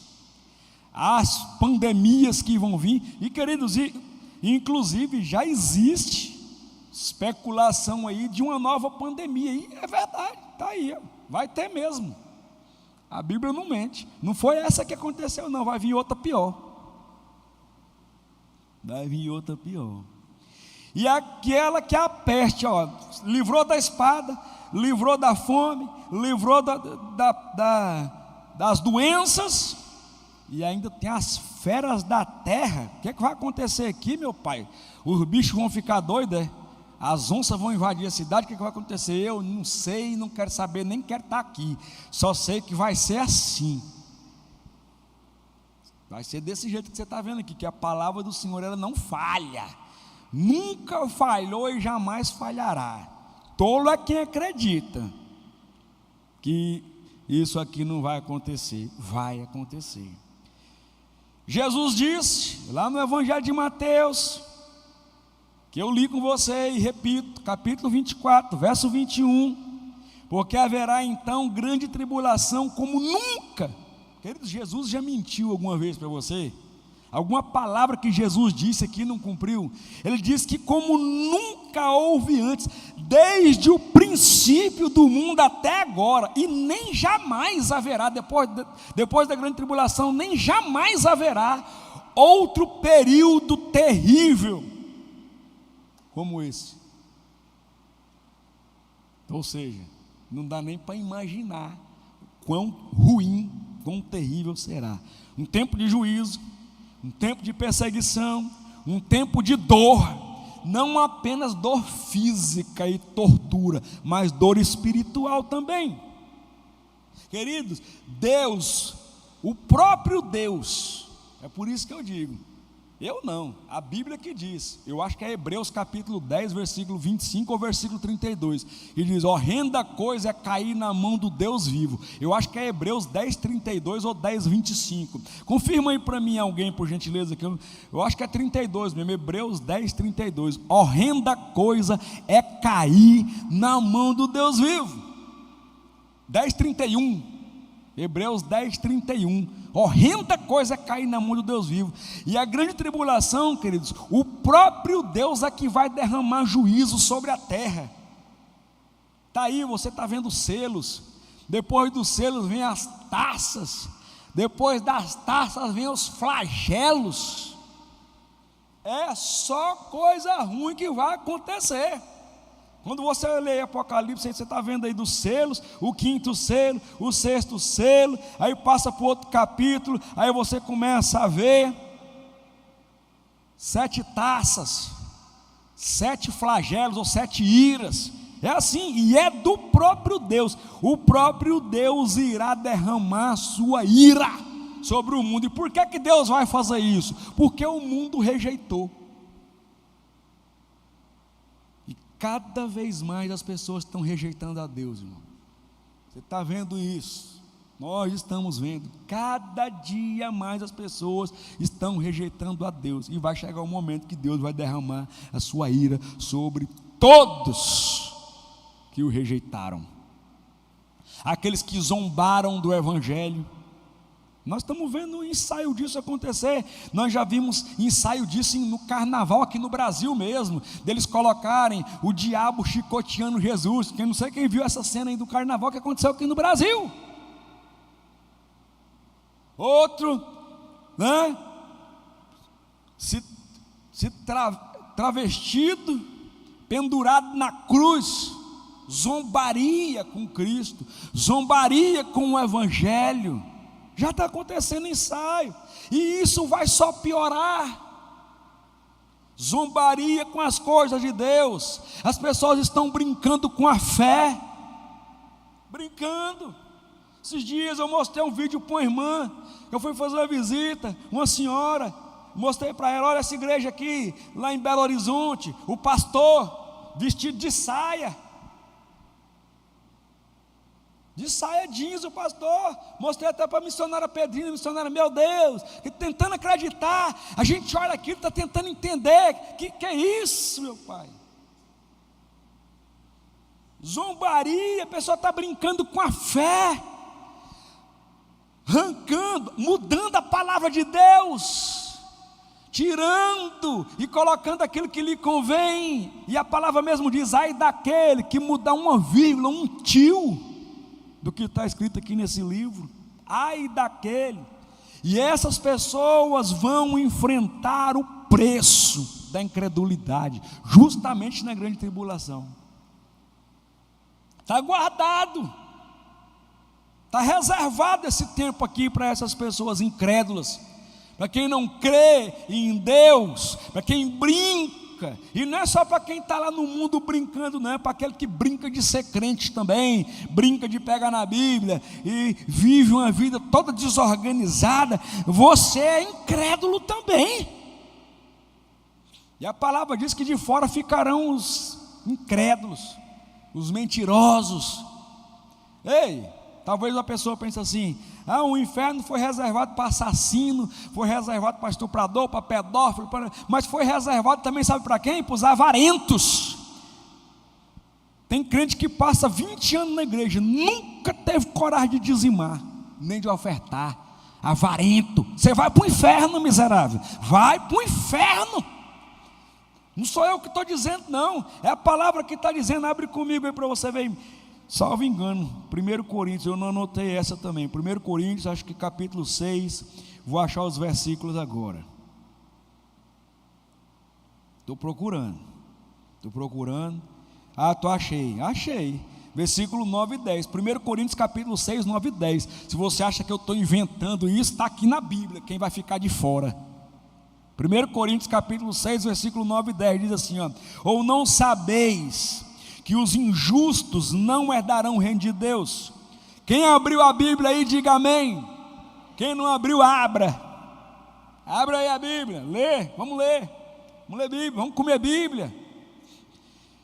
as pandemias que vão vir. E queridos, inclusive já existe especulação aí de uma nova pandemia. E é verdade, está aí, ó, vai ter mesmo. A Bíblia não mente. Não foi essa que aconteceu, não. Vai vir outra pior. Vai vir outra pior. E aquela que é a peste, ó, livrou da espada, livrou da fome, livrou das doenças, e ainda tem as feras da terra. O que vai acontecer aqui, meu pai? Os bichos vão ficar doidos, é? As onças vão invadir a cidade. O que vai acontecer? Eu não sei, não quero saber, nem quero estar aqui. Só sei que vai ser assim. Vai ser desse jeito que você está vendo aqui, que a palavra do Senhor, ela não falha. Nunca falhou e jamais falhará. Tolo é quem acredita que isso aqui não vai acontecer. Vai acontecer. Jesus disse, lá no Evangelho de Mateus, que eu li com você e repito, capítulo 24, verso 21, porque haverá então grande tribulação como nunca. Queridos, Jesus já mentiu alguma vez para você? Alguma palavra que Jesus disse aqui não cumpriu? Ele disse que como nunca houve antes, desde o princípio do mundo até agora, e nem jamais haverá, depois da grande tribulação, nem jamais haverá outro período terrível como esse. Ou seja, não dá nem para imaginar quão ruim, quão terrível será. Um tempo de juízo, um tempo de perseguição, um tempo de dor, não apenas dor física e tortura, mas dor espiritual também. Queridos, Deus, o próprio Deus, é por isso que eu digo, eu não, a Bíblia que diz, eu acho que é Hebreus capítulo 10, versículo 25 ou versículo 32, que diz, horrenda coisa é cair na mão do Deus vivo. Eu acho que é Hebreus 10, 32 ou 10, 25, confirma aí para mim alguém, por gentileza, que eu acho que é 32 mesmo, Hebreus 10, 32, horrenda coisa é cair na mão do Deus vivo. 10, 31, Hebreus 10, 31, horrenda coisa é cair na mão do Deus vivo. E a grande tribulação, queridos, o próprio Deus é que vai derramar juízo sobre a terra. Está aí, você está vendo selos, depois dos selos vem as taças, depois das taças vem os flagelos. É só coisa ruim que vai acontecer. Quando você lê Apocalipse, você está vendo aí dos selos, o quinto selo, o sexto selo, aí passa para o outro capítulo, aí você começa a ver 7 taças, 7 flagelos ou 7 iras. É assim, e é do próprio Deus. O próprio Deus irá derramar sua ira sobre o mundo. E por que Deus vai fazer isso? Porque o mundo rejeitou. Cada vez mais as pessoas estão rejeitando a Deus, irmão. Você está vendo isso? Nós estamos vendo. Cada dia mais as pessoas estão rejeitando a Deus. E vai chegar um momento que Deus vai derramar a sua ira sobre todos que o rejeitaram. Aqueles que zombaram do Evangelho. Nós estamos vendo um ensaio disso acontecer. Nós já vimos ensaio disso no carnaval aqui no Brasil mesmo, deles colocarem o diabo chicoteando Jesus. Quem não sei quem viu essa cena aí do carnaval que aconteceu aqui no Brasil. Outro, né? Travestido, pendurado na cruz, zombaria com Cristo, zombaria com o Evangelho. Já está acontecendo ensaio, e isso vai só piorar. Zombaria com as coisas de Deus. As pessoas estão brincando com a fé. Brincando. Esses dias eu mostrei um vídeo para uma irmã. Eu fui fazer uma visita, uma senhora. Mostrei para ela, olha essa igreja aqui, lá em Belo Horizonte. O pastor vestido de saia. de saia jeans, o pastor. Mostrei até para a missionária Pedrinha, missionária, meu Deus, que tentando acreditar. A gente olha aquilo, está tentando entender. Que é isso, meu pai? Zombaria, a pessoa está brincando com a fé, arrancando, mudando a palavra de Deus, tirando e colocando aquilo que lhe convém. E a palavra mesmo diz: ai daquele que mudar uma vírgula, um tio do que está escrito aqui nesse livro. Ai daquele. E essas pessoas vão enfrentar o preço da incredulidade, justamente na grande tribulação. Está guardado, está reservado esse tempo aqui para essas pessoas incrédulas, para quem não crê em Deus, para quem brinca. E não é só para quem está lá no mundo brincando, não, é para aquele que brinca de ser crente também, brinca de pegar na Bíblia e vive uma vida toda desorganizada. Você é incrédulo também. E a palavra diz que de fora ficarão os incrédulos, os mentirosos. Ei, talvez a pessoa pense assim: o inferno foi reservado para assassino, foi reservado para estuprador, para pedófilo, mas foi reservado também, sabe para quem? Para os avarentos. Tem crente que passa 20 anos na igreja, nunca teve coragem de dizimar, nem de ofertar. Avarento. Você vai para o inferno, miserável, vai para o inferno. Não sou eu que estou dizendo, não, é a palavra que está dizendo. Abre comigo aí para você ver, salvo engano, 1 Coríntios, eu não anotei essa também, 1 Coríntios, acho que capítulo 6, vou achar os versículos agora. Estou procurando, achei, versículo 9 e 10, 1 Coríntios capítulo 6, 9 e 10, se você acha que eu estou inventando isso, está aqui na Bíblia, quem vai ficar de fora. 1 Coríntios capítulo 6, versículo 9 e 10, diz assim, ou não sabeis que os injustos não herdarão o reino de Deus? Quem abriu a Bíblia aí, diga amém. Quem não abriu, abra aí a Bíblia, vamos ler Bíblia, vamos comer Bíblia.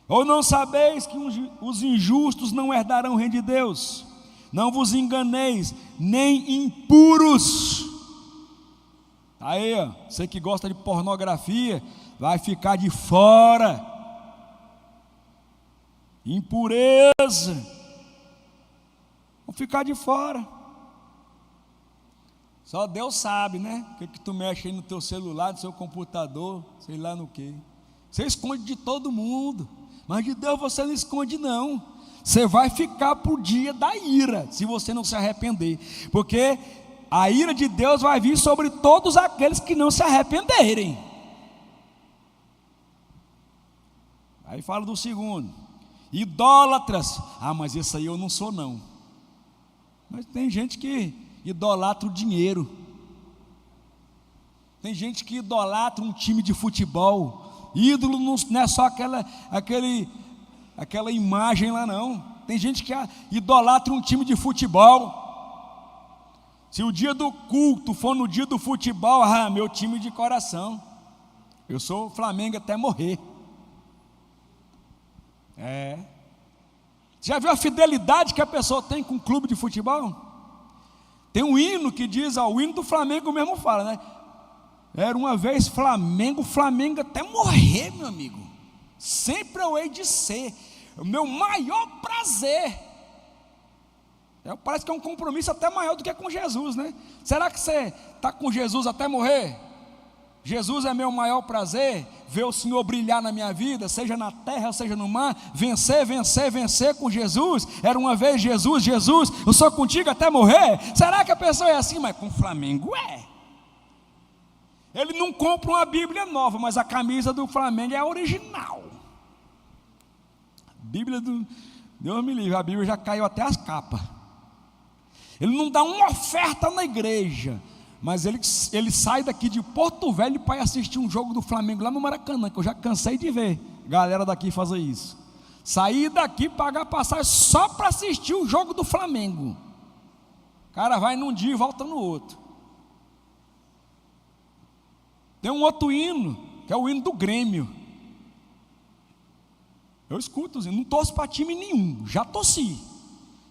Ou não sabeis que os injustos não herdarão o reino de Deus? Não vos enganeis, nem impuros. Aí, você que gosta de pornografia, vai ficar de fora. Impureza, vão ficar de fora. Só Deus sabe, né? O que tu mexe aí no teu celular, no seu computador, sei lá no que. Você esconde de todo mundo, mas de Deus você não esconde, não. Você vai ficar pro dia da ira, se você não se arrepender, porque a ira de Deus vai vir sobre todos aqueles que não se arrependerem. Aí fala do segundo: idólatras. Mas esse aí eu não sou, não. Mas tem gente que idolatra o dinheiro. Tem gente que idolatra um time de futebol. Ídolo não é só aquela imagem lá, não. Tem gente que idolatra um time de futebol. Se o dia do culto for no dia do futebol, meu time de coração, eu sou Flamengo até morrer. Já viu a fidelidade que a pessoa tem com o clube de futebol? Tem um hino que diz, o hino do Flamengo mesmo fala, né? Era uma vez Flamengo até morrer, meu amigo. Sempre eu hei de ser. O meu maior prazer. Parece que é um compromisso até maior do que com Jesus, né? Será que você está com Jesus até morrer? Jesus é meu maior prazer, ver o Senhor brilhar na minha vida, seja na terra, seja no mar, vencer com Jesus. Era uma vez Jesus, eu sou contigo até morrer. Será que a pessoa é assim? Mas com o Flamengo é. Ele não compra uma Bíblia nova, mas a camisa do Flamengo é a original. Bíblia do... Deus me livre, a Bíblia já caiu até as capas. Ele não dá uma oferta na igreja, mas ele sai daqui de Porto Velho para ir assistir um jogo do Flamengo lá no Maracanã, que eu já cansei de ver galera daqui fazer isso. Sair daqui, pagar passagem só para assistir o jogo do Flamengo. O cara vai num dia e volta no outro. Tem um outro hino, que é o hino do Grêmio. Eu escuto, não torço para time nenhum, já torci.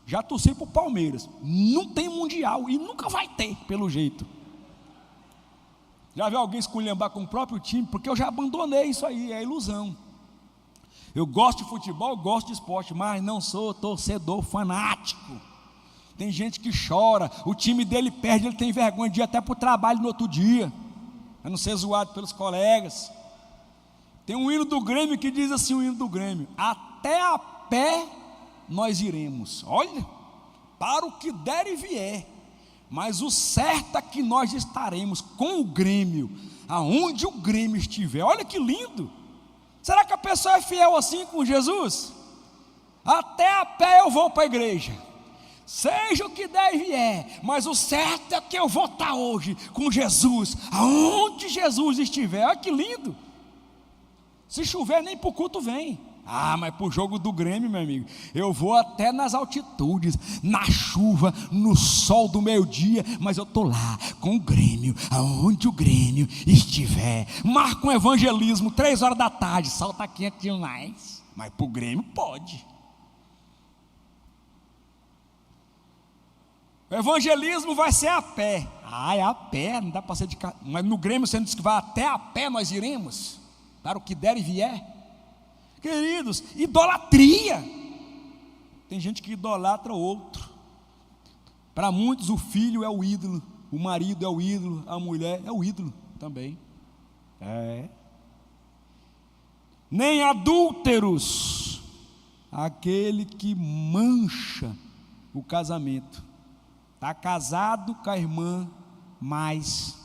Já torci para o Palmeiras. Não tem mundial e nunca vai ter, pelo jeito. Já viu alguém esculhambar com o próprio time? Porque eu já abandonei isso aí, é ilusão. Eu gosto de futebol, gosto de esporte, mas não sou torcedor fanático. Tem gente que chora, o time dele perde, ele tem vergonha de ir até para o trabalho no outro dia, para não ser zoado pelos colegas. Tem um hino do Grêmio que diz assim, o hino do Grêmio: até a pé nós iremos, olha, para o que der e vier, mas o certo é que nós estaremos com o Grêmio, aonde o Grêmio estiver. Olha que lindo. Será que a pessoa é fiel assim com Jesus? Até a pé eu vou para a igreja, seja o que der e vier, mas o certo é que eu vou estar hoje com Jesus, aonde Jesus estiver. Olha que lindo. Se chover nem para o culto vem. Mas para o jogo do Grêmio, meu amigo, eu vou até nas altitudes, na chuva, no sol do meio-dia, mas eu estou lá com o Grêmio, aonde o Grêmio estiver. Marca um evangelismo, 3 horas da tarde, solta 500 demais, mas para o Grêmio pode. O evangelismo vai ser a pé. É a pé, não dá para ser de carro. Mas no Grêmio você não diz que vai até a pé nós iremos, para o que der e vier. Queridos, idolatria. Tem gente que idolatra outro. Para muitos o filho é o ídolo, o marido é o ídolo, a mulher é o ídolo também. Nem adúlteros, aquele que mancha o casamento. Está casado com a irmã, mas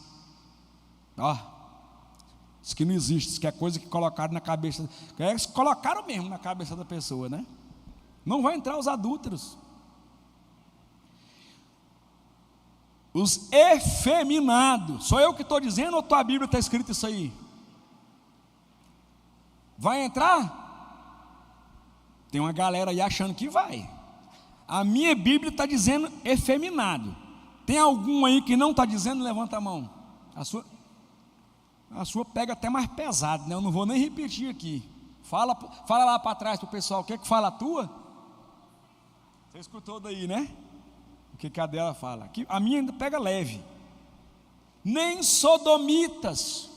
isso que não existe, isso que é coisa que colocaram na cabeça, colocaram mesmo na cabeça da pessoa, né? Não vai entrar os adúlteros. Os efeminados, sou eu que estou dizendo ou tua Bíblia está escrito isso aí? Vai entrar? Tem uma galera aí achando que vai. A minha Bíblia está dizendo efeminado. Tem algum aí que não está dizendo? Levanta a mão. A sua pega até mais pesado, né? Eu não vou nem repetir aqui. Fala lá para trás para o pessoal. O que é que fala a tua? Você escutou daí, né? O que a dela fala? Aqui, a minha ainda pega leve. Nem sodomitas.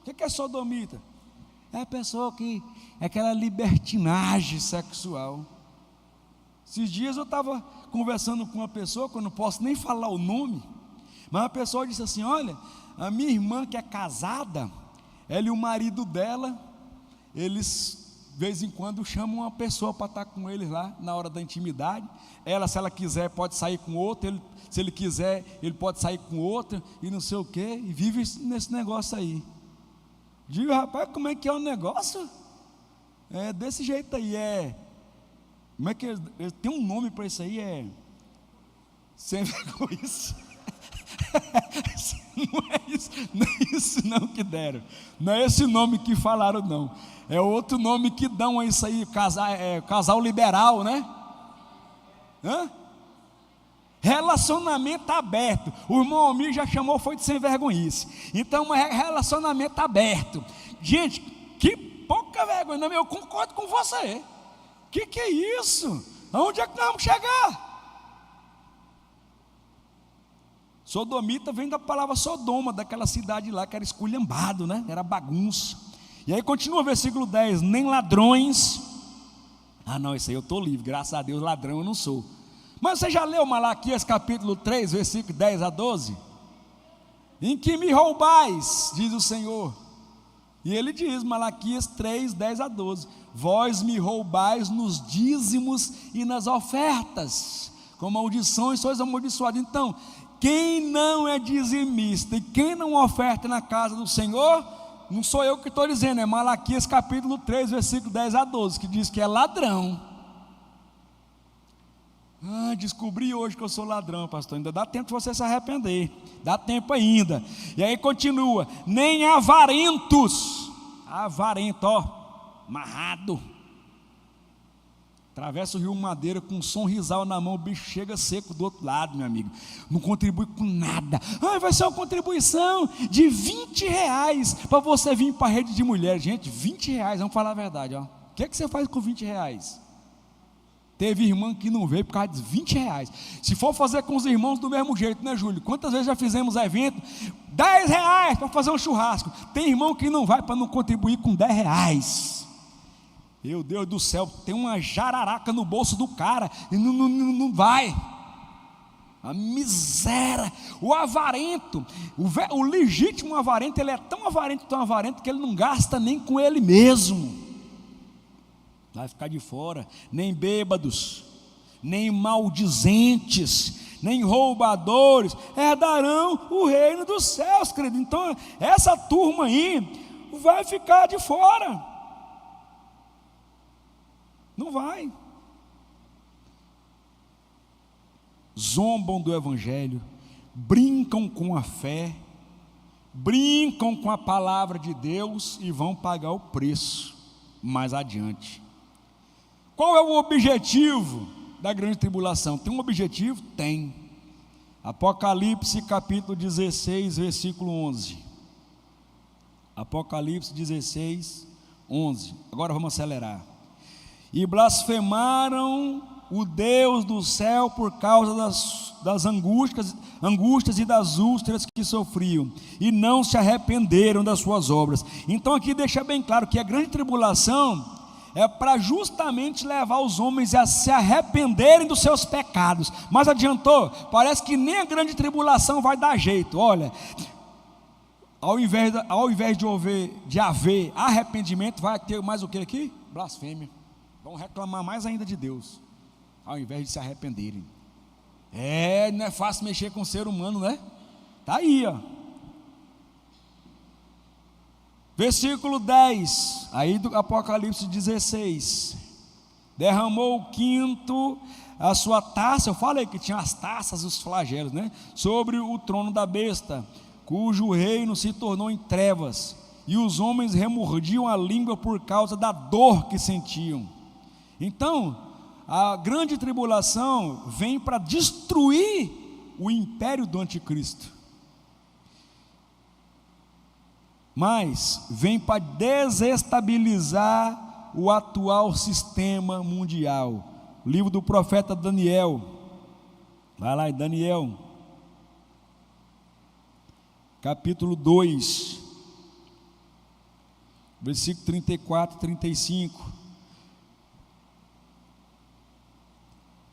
O que é sodomita? É a pessoa que é aquela libertinagem sexual. Esses dias eu estava conversando com uma pessoa, que eu não posso nem falar o nome, mas a pessoa disse assim: olha, a minha irmã que é casada, ela e o marido dela, eles de vez em quando chamam uma pessoa para estar com eles lá na hora da intimidade. Ela, se ela quiser, pode sair com outro, se ele quiser, ele pode sair com outra, e não sei o que, e vive nesse negócio aí. Digo, rapaz, como é que é o negócio? É desse jeito aí, como é que tem um nome para isso aí? Sem vergonha. Não é isso não que deram. Não é esse nome que falaram não. É outro nome que dão a isso aí, casal liberal, né? Relacionamento aberto. O irmão Almir já chamou, foi de sem vergonhice. Então é relacionamento aberto. Gente, que pouca vergonha. Não, eu concordo com você. Que é isso? Aonde é que nós vamos chegar? Sodomita vem da palavra Sodoma, daquela cidade lá que era esculhambado, né? Era bagunça. E aí continua o versículo 10: nem ladrões. Não, isso aí eu estou livre, graças a Deus, ladrão eu não sou. Mas você já leu Malaquias capítulo 3, versículo 10 a 12? Em que me roubais, diz o Senhor. E ele diz, Malaquias 3, 10 a 12: vós me roubais nos dízimos e nas ofertas, com maldições sois amaldiçoados. Então, quem não é dizimista e quem não oferta na casa do Senhor, não sou eu que estou dizendo, é Malaquias capítulo 3, versículo 10 a 12, que diz que é ladrão. Descobri hoje que eu sou ladrão, pastor. Ainda dá tempo de você se arrepender, dá tempo ainda. E aí continua: nem avarentos. Avarento, amarrado, atravessa o rio Madeira com um sonrisal na mão, o bicho chega seco do outro lado, meu amigo, não contribui com nada. Vai ser uma contribuição de R$20 para você vir para a rede de mulheres. Gente, R$20, vamos falar a verdade, O que você faz com R$20? Teve irmã que não veio por causa de R$ 20. Se for fazer com os irmãos do mesmo jeito, né, Júlio? Quantas vezes já fizemos evento? R$ 10 para fazer um churrasco. Tem irmão que não vai para não contribuir com R$ 10. Meu Deus do céu, tem uma jararaca no bolso do cara e não vai. A miséria, o avarento, o legítimo avarento, ele é tão avarento que ele não gasta nem com ele mesmo. Vai ficar de fora. Nem bêbados, nem maldizentes, nem roubadores herdarão o reino dos céus, querido. Então essa turma aí vai ficar de fora. Não vai. Zombam do evangelho, brincam com a fé, brincam com a palavra de Deus e vão pagar o preço mais adiante. Qual é o objetivo da grande tribulação? Tem um objetivo? Tem. Apocalipse capítulo 16, versículo 11. Apocalipse 16, 11. Agora vamos acelerar. E blasfemaram o Deus do céu por causa das angústias e das úlceras que sofriam, e não se arrependeram das suas obras. Então aqui deixa bem claro que a grande tribulação é para justamente levar os homens a se arrependerem dos seus pecados. Mas adiantou? Parece que nem a grande tribulação vai dar jeito. Olha, ao invés de haver arrependimento, vai ter mais o que aqui? Blasfêmia. Vão reclamar mais ainda de Deus, ao invés de se arrependerem. Não é fácil mexer com o ser humano, né? Está aí, ó. Versículo 10, aí do Apocalipse 16. Derramou o quinto a sua taça. Eu falei que tinha as taças, os flagelos, né? Sobre o trono da besta, cujo reino se tornou em trevas, e os homens remordiam a língua por causa da dor que sentiam. Então, a grande tribulação vem para destruir o império do anticristo, mas vem para desestabilizar o atual sistema mundial. Livro do profeta Daniel. Vai lá, Daniel, capítulo 2, versículo 34 e 35.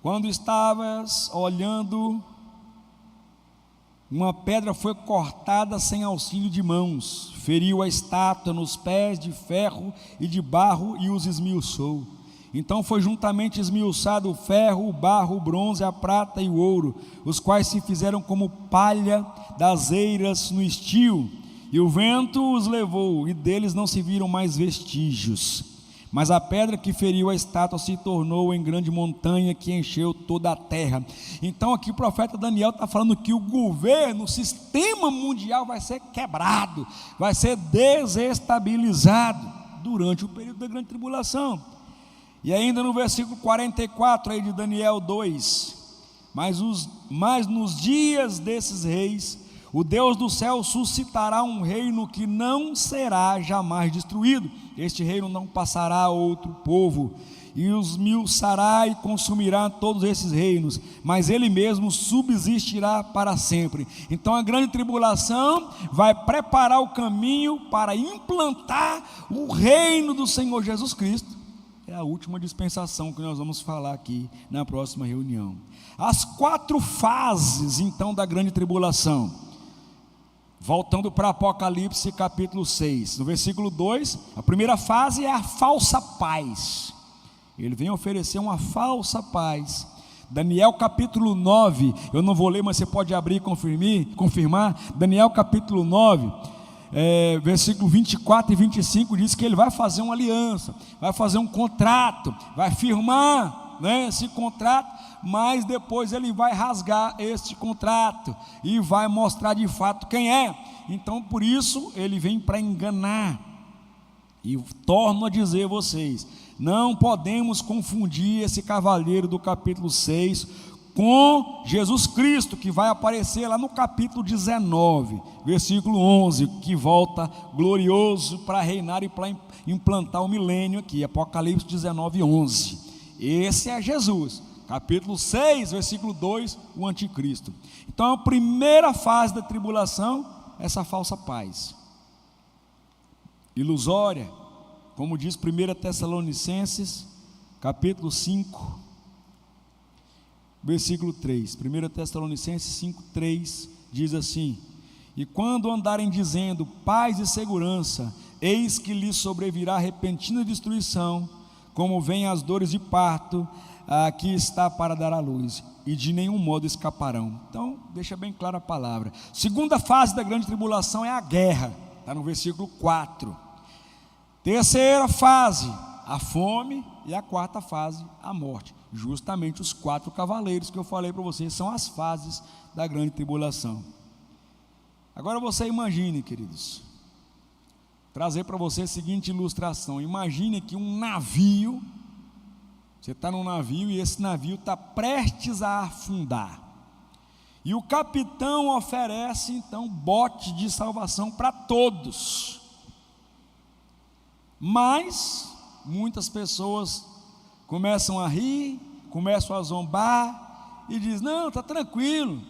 Quando estavas olhando, uma pedra foi cortada sem auxílio de mãos, feriu a estátua nos pés de ferro e de barro e os esmiuçou. Então foi juntamente esmiuçado o ferro, o barro, o bronze, a prata e o ouro, os quais se fizeram como palha das eiras no estio, e o vento os levou, e deles não se viram mais vestígios. Mas a pedra que feriu a estátua se tornou em grande montanha que encheu toda a terra. Então aqui o profeta Daniel está falando que o governo, o sistema mundial vai ser quebrado, vai ser desestabilizado durante o período da grande tribulação. E ainda no versículo 44 aí de Daniel 2, mas nos dias desses reis, o Deus do céu suscitará um reino que não será jamais destruído. Este reino não passará a outro povo, e os esmiuçará e consumirá todos esses reinos, mas ele mesmo subsistirá para sempre. Então a grande tribulação vai preparar o caminho para implantar o reino do Senhor Jesus Cristo. É a última dispensação que nós vamos falar aqui na próxima reunião. As 4 fases então da grande tribulação. Voltando para Apocalipse capítulo 6, no versículo 2, a primeira fase é a falsa paz. Ele vem oferecer uma falsa paz. Daniel capítulo 9, eu não vou ler, mas você pode abrir e confirmar. Daniel capítulo 9, versículo 24 e 25 diz que ele vai fazer uma aliança, vai fazer um contrato, vai firmar, né, esse contrato, mas depois ele vai rasgar este contrato e vai mostrar de fato quem é. Então por isso ele vem para enganar. E torno a dizer a vocês, não podemos confundir esse cavaleiro do capítulo 6 com Jesus Cristo, que vai aparecer lá no capítulo 19, versículo 11, que volta glorioso para reinar e para implantar o milênio aqui, Apocalipse 19, 11. esse é Jesus. Capítulo 6, versículo 2, o anticristo. Então a primeira fase da tribulação, essa falsa paz ilusória, como diz 1 Tessalonicenses, capítulo 5, versículo 3. 1 Tessalonicenses 5, 3 diz assim: e quando andarem dizendo paz e segurança, eis que lhes sobrevirá repentina destruição, como vêm as dores de parto, que está para dar à luz, e de nenhum modo escaparão. Então, deixa bem clara a palavra. Segunda fase da grande tribulação é a guerra, está no versículo 4. Terceira fase, a fome, e a quarta fase, a morte. Justamente os 4 cavaleiros que eu falei para vocês são as fases da grande tribulação. Agora você imagine, queridos, trazer para você a seguinte ilustração. Imagine que um navio, você está num navio e esse navio está prestes a afundar, e o capitão oferece então bote de salvação para todos, mas muitas pessoas começam a rir, começam a zombar e diz: não, está tranquilo,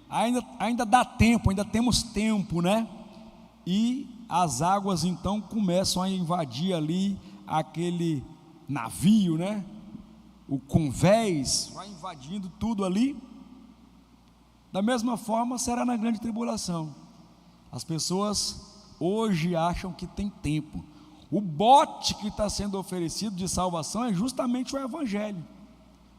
ainda dá tempo, ainda temos tempo, né? E as águas então começam a invadir ali aquele navio, né? O convés vai invadindo tudo ali. Da mesma forma será na grande tribulação. As pessoas hoje acham que tem tempo. O bote que está sendo oferecido de salvação é justamente o Evangelho.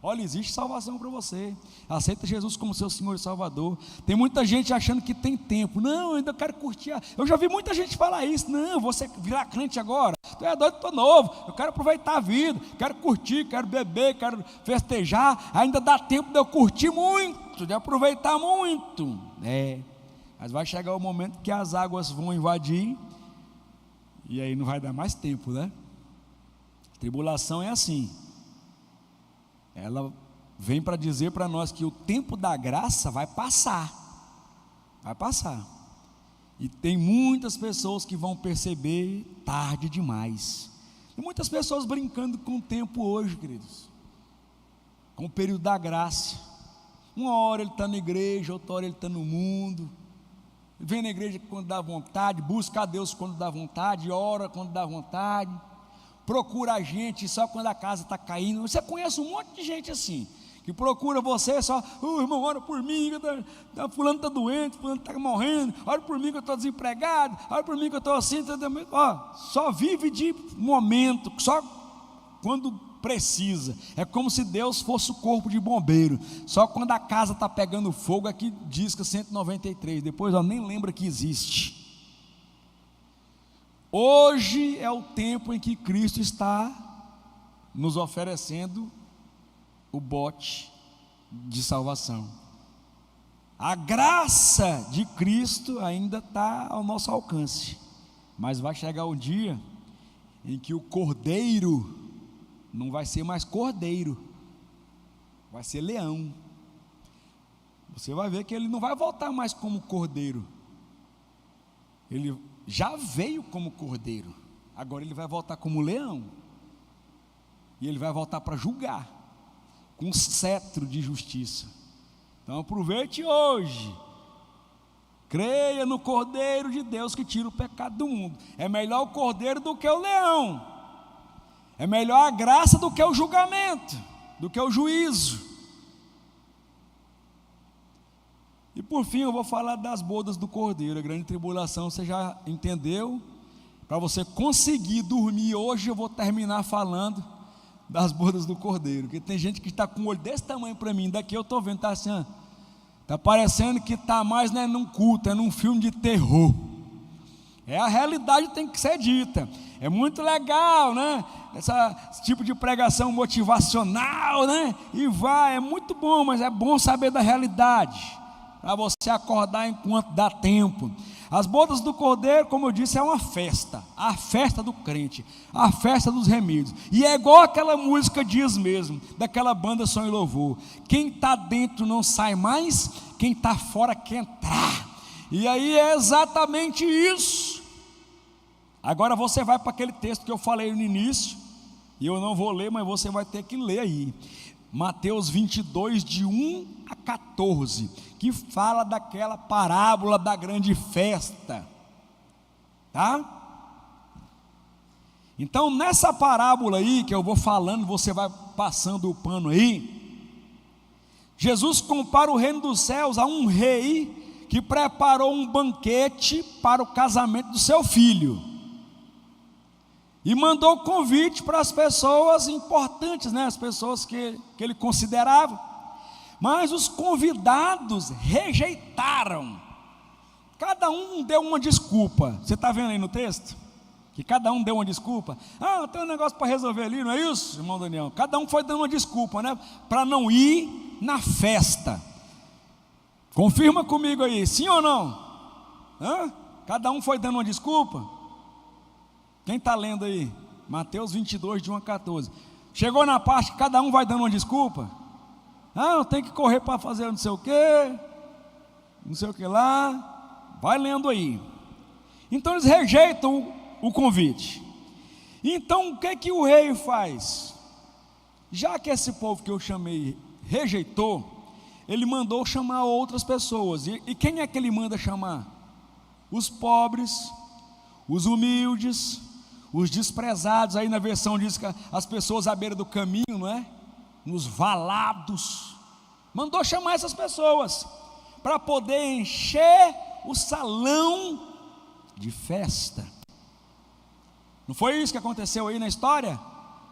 Olha, existe salvação para você. Aceita Jesus como seu Senhor e Salvador. Tem muita gente achando que tem tempo. Não, eu ainda quero curtir. Eu já vi muita gente falar isso. Não, você virar crente agora. Tu é doido, estou novo. Eu quero aproveitar a vida. Quero curtir, quero beber, quero festejar. Ainda dá tempo de eu curtir muito, de aproveitar muito. Mas vai chegar o momento que as águas vão invadir. E aí não vai dar mais tempo, né? Tribulação é assim. Ela vem para dizer para nós que o tempo da graça vai passar. Vai passar. E tem muitas pessoas que vão perceber tarde demais. Tem muitas pessoas brincando com o tempo hoje, queridos, com o período da graça. Uma hora ele está na igreja, outra hora ele está no mundo. Vem na igreja quando dá vontade, busca a Deus quando dá vontade, ora quando dá vontade, procura a gente só quando a casa está caindo. Você conhece um monte de gente assim, que procura você só: irmão, ora por mim, fulano está doente, fulano está morrendo, ora por mim que eu estou desempregado, ora por mim que eu estou assim, só vive de momento, só quando precisa. É como se Deus fosse o corpo de bombeiro, só quando a casa está pegando fogo é que disca 193, depois nem lembra que existe. Hoje é o tempo em que Cristo está nos oferecendo o bote de salvação. A graça de Cristo ainda está ao nosso alcance, mas vai chegar o dia em que o cordeiro não vai ser mais cordeiro, vai ser leão. Você vai ver que ele não vai voltar mais como cordeiro. Ele já veio como cordeiro, agora ele vai voltar como leão. E ele vai voltar para julgar, com cetro de justiça. Então aproveite hoje, creia no Cordeiro de Deus que tira o pecado do mundo. É melhor o cordeiro do que o leão. É melhor a graça do que o julgamento, do que o juízo. E por fim eu vou falar das bodas do Cordeiro. A grande tribulação você já entendeu. Para você conseguir dormir hoje eu vou terminar falando das bodas do Cordeiro, porque tem gente que está com o olho desse tamanho para mim, daqui eu estou vendo, está assim, está parecendo que está mais, não é num culto, é num filme de terror. É a realidade, tem que ser dita. É muito legal, né? Esse tipo de pregação motivacional, né? E vai, é muito bom, mas é bom saber da realidade, para você acordar enquanto dá tempo. As bodas do Cordeiro, como eu disse, é uma festa, a festa do crente, a festa dos remidos. E é igual aquela música diz mesmo, daquela banda Som e Louvor: quem está dentro não sai mais, quem está fora quer entrar. E aí é exatamente isso. Agora você vai para aquele texto que eu falei no início, E eu não vou ler, mas você vai ter que ler aí. Mateus 22, de 1 a 14, que fala daquela parábola da grande festa. Tá? Então, nessa parábola aí, que eu vou falando, você vai passando o pano aí, Jesus compara o reino dos céus a um rei que preparou um banquete para o casamento do seu filho. E mandou convite para as pessoas importantes, né? As pessoas que ele considerava. Mas os convidados rejeitaram. Cada um deu uma desculpa. Você está vendo aí no texto? Que cada um deu uma desculpa. Ah, tem um negócio para resolver ali, não é isso, irmão Daniel? Cada um foi dando uma desculpa, né? Para não ir na festa. Confirma comigo aí, sim ou não? Hã? Cada um foi dando uma desculpa. Quem está lendo aí? Mateus 22, de 1 a 14. Chegou na parte que cada um vai dando uma desculpa. Ah, eu tenho que correr para fazer não sei o quê, não sei o que lá. Vai lendo aí. Então eles rejeitam o convite. Então o que o rei faz? Já que esse povo que eu chamei rejeitou, ele mandou chamar outras pessoas. E quem é que ele manda chamar? Os pobres, os humildes, os desprezados. Aí na versão diz que as pessoas à beira do caminho, não é? Nos valados. Mandou chamar essas pessoas para poder encher o salão de festa. Não foi isso que aconteceu aí na história?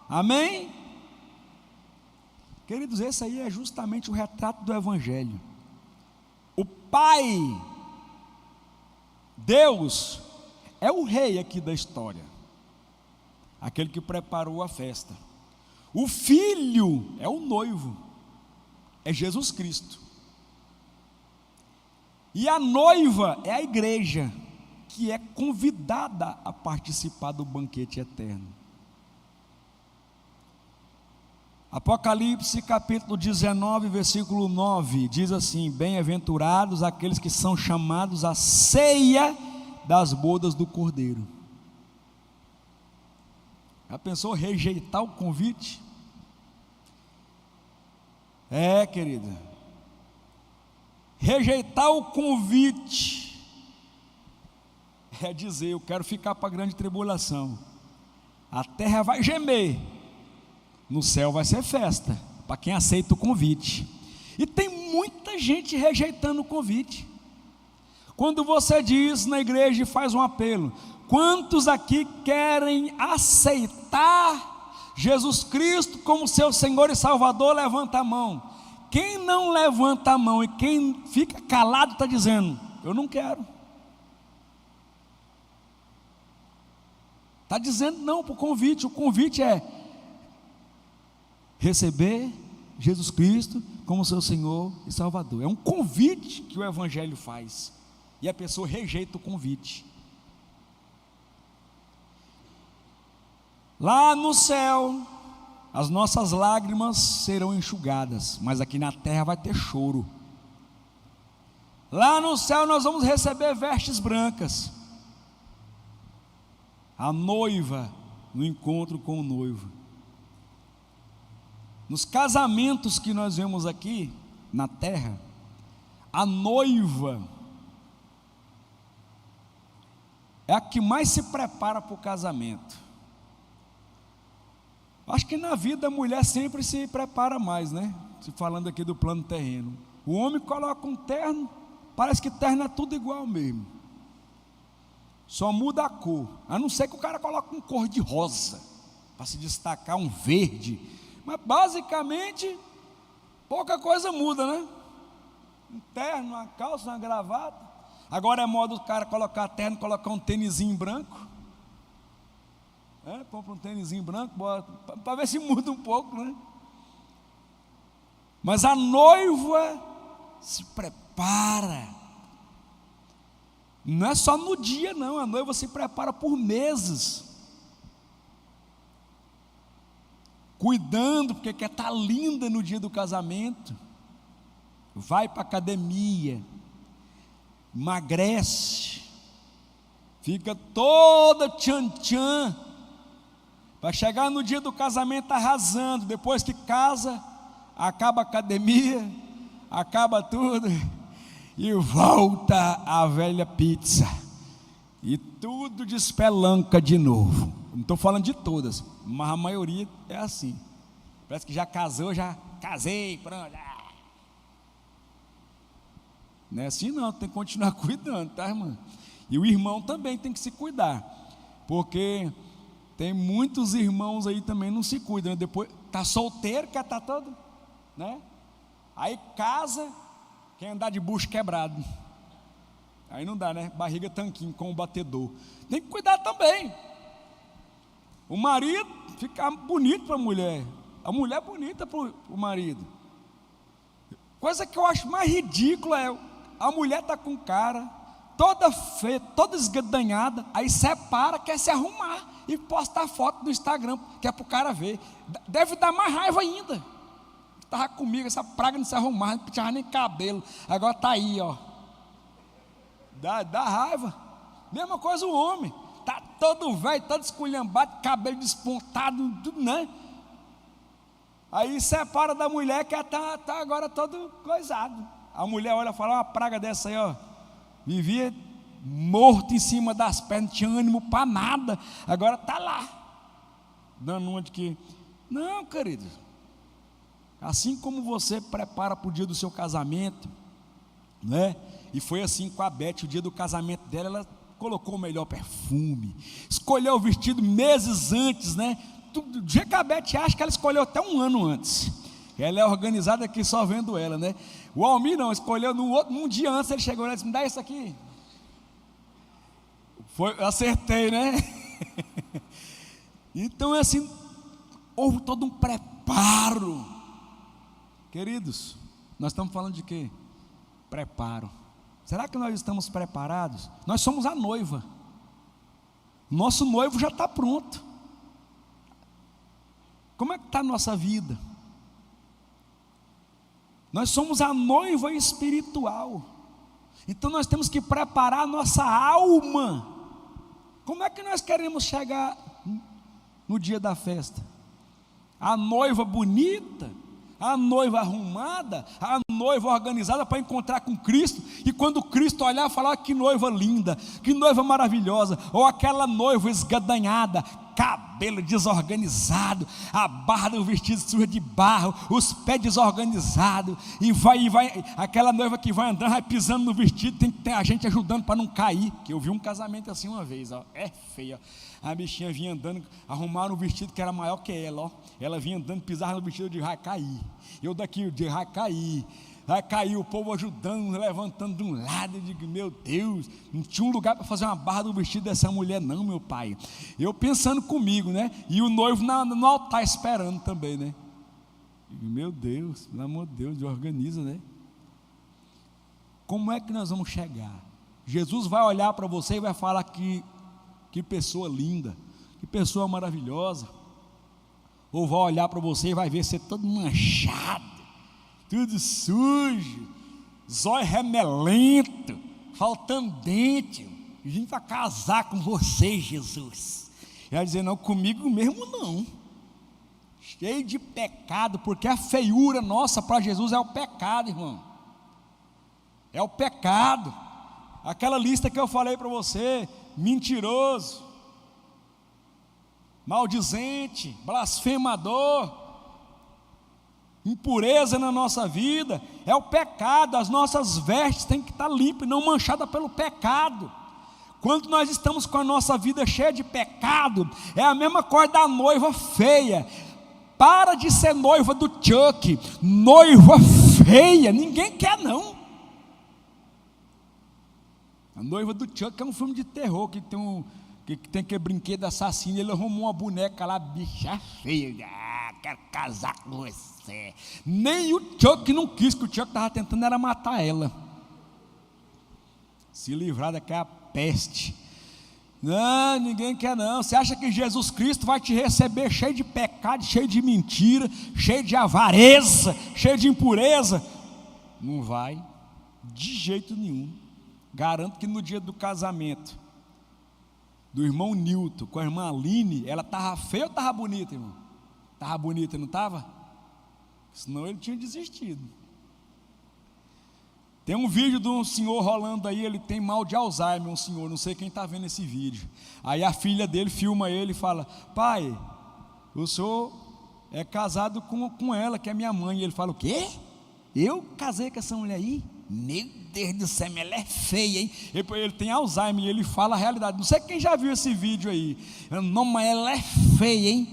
Amém? Queridos, esse aí é justamente o retrato do Evangelho. O Pai, Deus, é o rei aqui da história, aquele que preparou a festa. O Filho é o noivo, é Jesus Cristo. E a noiva é a igreja, que é convidada a participar do banquete eterno. Apocalipse capítulo 19, versículo 9, diz assim: bem-aventurados aqueles que são chamados à ceia das bodas do Cordeiro. Já pensou rejeitar o convite? Querida, rejeitar o convite é dizer: eu quero ficar para a grande tribulação. A terra vai gemer, no céu vai ser festa, para quem aceita o convite. E tem muita gente rejeitando o convite. Quando você diz na igreja e faz um apelo: quantos aqui querem aceitar Jesus Cristo como seu Senhor e Salvador? Levanta a mão. Quem não levanta a mão e quem fica calado está dizendo: eu não quero. Está dizendo não para o convite. O convite é receber Jesus Cristo como seu Senhor e Salvador. É um convite que o Evangelho faz, e a pessoa rejeita o convite. Lá no céu, as nossas lágrimas serão enxugadas, mas aqui na terra vai ter choro. Lá no céu nós vamos receber vestes brancas, a noiva no encontro com o noivo. Nos casamentos que nós vemos aqui na terra, a noiva é a que mais se prepara para o casamento. Acho que na vida a mulher sempre se prepara mais, né? Se falando aqui do plano terreno. O homem coloca um terno, parece que terno é tudo igual mesmo. Só muda a cor, a não ser que o cara coloque um cor de rosa, para se destacar, um verde. Mas basicamente, pouca coisa muda, né? Um terno, uma calça, uma gravata. Agora é moda o cara colocar terno, colocar um tênisinho branco. Compra um tênisinho branco, para ver se muda um pouco, né? Mas a noiva se prepara. Não é só no dia, não. A noiva se prepara por meses, cuidando, porque quer estar linda no dia do casamento. Vai para a academia, emagrece, fica toda tchan-tchan, Vai chegar no dia do casamento arrasando. Depois que casa, acaba a academia, acaba tudo e volta a velha pizza. E tudo despelanca de novo. Não estou falando de todas, mas a maioria é assim. Parece que já casou, já casei, pronto. Não é assim não, tem que continuar cuidando, tá, irmã? E o irmão também tem que se cuidar, porque tem muitos irmãos aí também não se cuidam, né? Depois tá solteiro, quer tá todo, né? Aí casa, quer andar de bucho quebrado. Aí não dá, né? Barriga tanquinho com o batedor. Tem que cuidar também. O marido fica bonito para a mulher bonita para o marido. Coisa que eu acho mais ridícula é a mulher tá com cara toda feia, toda esgadanhada, aí separa, quer se arrumar e postar foto no Instagram, que é para o cara ver. Deve dar mais raiva ainda. Estava comigo, essa praga não se arrumar, não tinha nem cabelo, agora está aí, ó. Dá raiva. Mesma coisa o homem, está todo velho, todo esculhambado, cabelo despontado, tudo, né? Aí separa da mulher que está agora todo coisado. A mulher olha e fala: uma praga dessa aí, ó, vivia morto em cima das pernas, não tinha ânimo para nada, agora está lá, dando uma de que, não, querido, assim como você prepara para o dia do seu casamento, né? E foi assim com a Beth, o dia do casamento dela, ela colocou o melhor perfume, escolheu o vestido meses antes, né? Do dia que a Beth acha que ela escolheu até um ano antes. Ela é organizada aqui só vendo ela, né? O Almir não, escolheu num dia antes, ele chegou lá e disse: me dá isso aqui. Eu acertei, né? Então é assim, houve todo um preparo. Queridos, nós estamos falando de quê? Preparo. Será que nós estamos preparados? Nós somos a noiva. Nosso noivo já está pronto. Como é que está a nossa vida? Nós somos a noiva espiritual. Então nós temos que preparar a nossa alma. Como é que nós queremos chegar no dia da festa? A noiva bonita, a noiva arrumada, a noiva organizada para encontrar com Cristo, e quando Cristo olhar falar: que noiva linda, que noiva maravilhosa, ou aquela noiva esgadanhada, cabelo desorganizado, a barra do vestido suja de barro, os pés desorganizados, e vai, aquela noiva que vai andando, vai pisando no vestido, tem que ter a gente ajudando para não cair, que eu vi um casamento assim uma vez, ó, é feia, a bichinha vinha andando, arrumaram um vestido que era maior que ela, ó, ela vinha andando, pisava no vestido, de vai cair, eu daqui, de vai cair, o povo ajudando, levantando de um lado. Eu digo: meu Deus, não tinha um lugar para fazer uma barra do vestido dessa mulher não, meu pai. Eu pensando comigo, né? E o noivo no altar esperando também, né? Digo: meu Deus, pelo amor de Deus, organiza, né? Como é que nós vamos chegar? Jesus vai olhar para você e vai falar que pessoa linda, que pessoa maravilhosa. Ou vai olhar para você e vai ver você todo manchado, tudo sujo, zóio remelento, faltando dente. Vim para casar com você, Jesus. Ele vai dizer: não, comigo mesmo não. Cheio de pecado, porque a feiura nossa para Jesus é o pecado, irmão. É o pecado. Aquela lista que eu falei para você: mentiroso, maldizente, blasfemador, impureza na nossa vida, é o pecado. As nossas vestes têm que estar limpas, não manchadas pelo pecado. Quando nós estamos com a nossa vida cheia de pecado, é a mesma coisa da noiva feia. Para de ser noiva do Chuck, noiva feia, ninguém quer não. A noiva do Chuck é um filme de terror, que tem aquele brinquedo assassino. Ele arrumou uma boneca lá, bicha feia, quero casar com você. Nem o Chuck não quis, que o Chuck estava tentando era matar ela, se livrar daquela peste. Não, ninguém quer não. Você acha que Jesus Cristo vai te receber cheio de pecado, cheio de mentira, cheio de avareza, cheio de impureza? Não vai, de jeito nenhum. Garanto que no dia do casamento, do irmão Nilton com a irmã Aline, ela estava feia ou estava bonita, irmão? Estava bonita, não estava? Senão ele tinha desistido. Tem um vídeo de um senhor rolando aí, ele tem mal de Alzheimer, um senhor, não sei quem está vendo esse vídeo. Aí a filha dele filma ele e fala: pai, o senhor é casado com ela, que é minha mãe. E ele fala: o quê? Eu casei com essa mulher aí? Meu Deus do céu, ela é feia, hein? Ele tem Alzheimer e ele fala a realidade. Não sei quem já viu esse vídeo aí. Não, mas ela é feia, hein?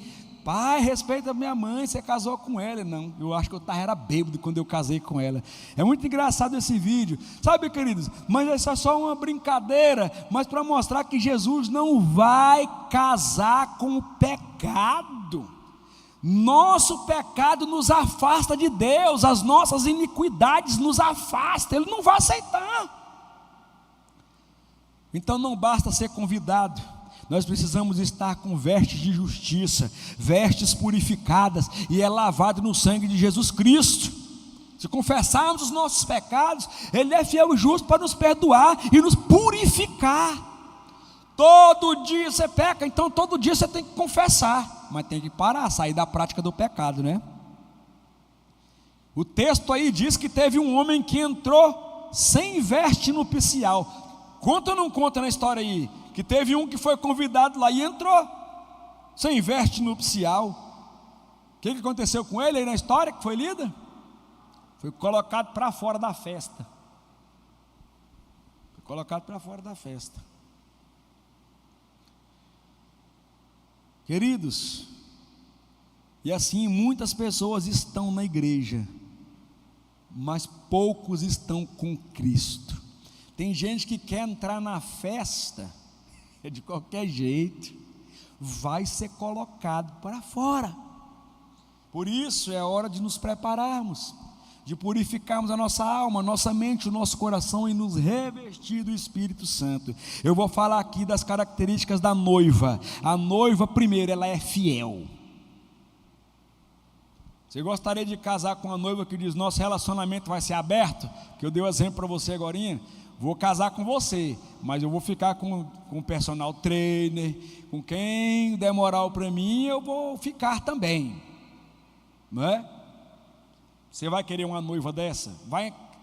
Pai, respeita a minha mãe, você casou com ela. Não, eu acho que eu era bêbado quando eu casei com ela. É muito engraçado esse vídeo, sabe, queridos? Mas essa é só uma brincadeira, mas para mostrar que Jesus não vai casar com o pecado. Nosso pecado nos afasta de Deus, as nossas iniquidades nos afastam, Ele não vai aceitar. Então não basta ser convidado, nós precisamos estar com vestes de justiça, vestes purificadas, e é lavado no sangue de Jesus Cristo. Se confessarmos os nossos pecados, Ele é fiel e justo para nos perdoar e nos purificar. Todo dia você peca, então todo dia você tem que confessar, mas tem que parar, sair da prática do pecado, né? O texto aí diz que teve um homem que entrou sem veste nupcial. Conta ou não conta na história aí? Que teve um que foi convidado lá e entrou sem veste nupcial. O que aconteceu com ele aí na história que foi lida? Foi colocado para fora da festa. Foi colocado para fora da festa. Queridos, e assim muitas pessoas estão na igreja, mas poucos estão com Cristo. Tem gente que quer entrar na festa de qualquer jeito, vai ser colocado para fora. Por isso é hora de nos prepararmos, de purificarmos a nossa alma, a nossa mente, o nosso coração e nos revestir do Espírito Santo. Eu vou falar aqui das características da noiva. A noiva, primeiro, ela é fiel. Você gostaria de casar com uma noiva que diz: nosso relacionamento vai ser aberto? Que eu dei o exemplo para você agorinha. Vou casar com você, mas eu vou ficar com o personal trainer, com quem der moral para mim, eu vou ficar também, não é? Você vai querer uma noiva dessa?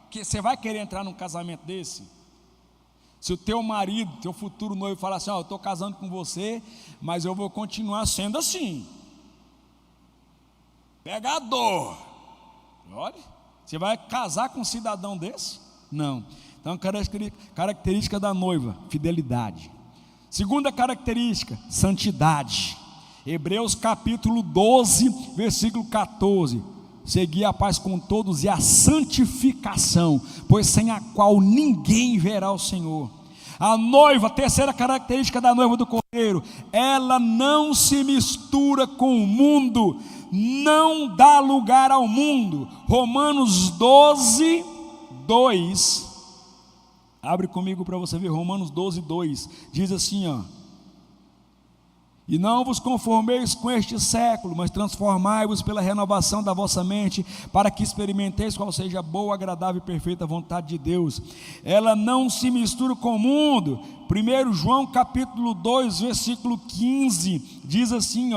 Você vai querer entrar num casamento desse? Se o teu marido, teu futuro noivo falar assim: eu estou casando com você, mas eu vou continuar sendo assim, pegador. Olha, você vai casar com um cidadão desse? Não. Então, característica da noiva: fidelidade. Segunda característica: santidade. Hebreus capítulo 12, versículo 14: segui a paz com todos e a santificação, pois sem a qual ninguém verá o Senhor. A noiva, terceira característica da noiva do Cordeiro: ela não se mistura com o mundo, não dá lugar ao mundo. Romanos 12, 2. Abre comigo para você ver, Romanos 12, 2, diz assim, e não vos conformeis com este século, mas transformai-vos pela renovação da vossa mente, para que experimenteis qual seja a boa, agradável e perfeita vontade de Deus. Ela não se mistura com o mundo. 1 João capítulo 2, versículo 15, diz assim,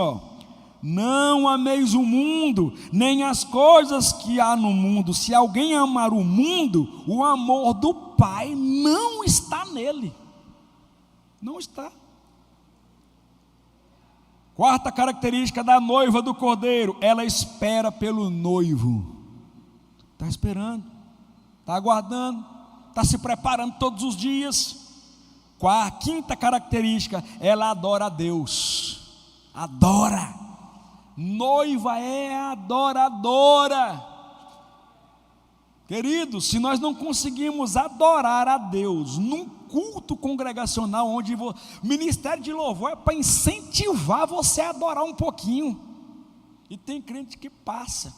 não ameis o mundo, nem as coisas que há no mundo. Se alguém amar o mundo, o amor do Pai não está nele. Não está. Quarta característica da noiva do Cordeiro: ela espera pelo noivo. Está esperando, está aguardando, está se preparando todos os dias. Quinta característica: ela adora a Deus. Adora. Noiva é adoradora. Queridos, se nós não conseguimos adorar a Deus num culto congregacional, onde o ministério de louvor é para incentivar você a adorar um pouquinho, e tem crente que passa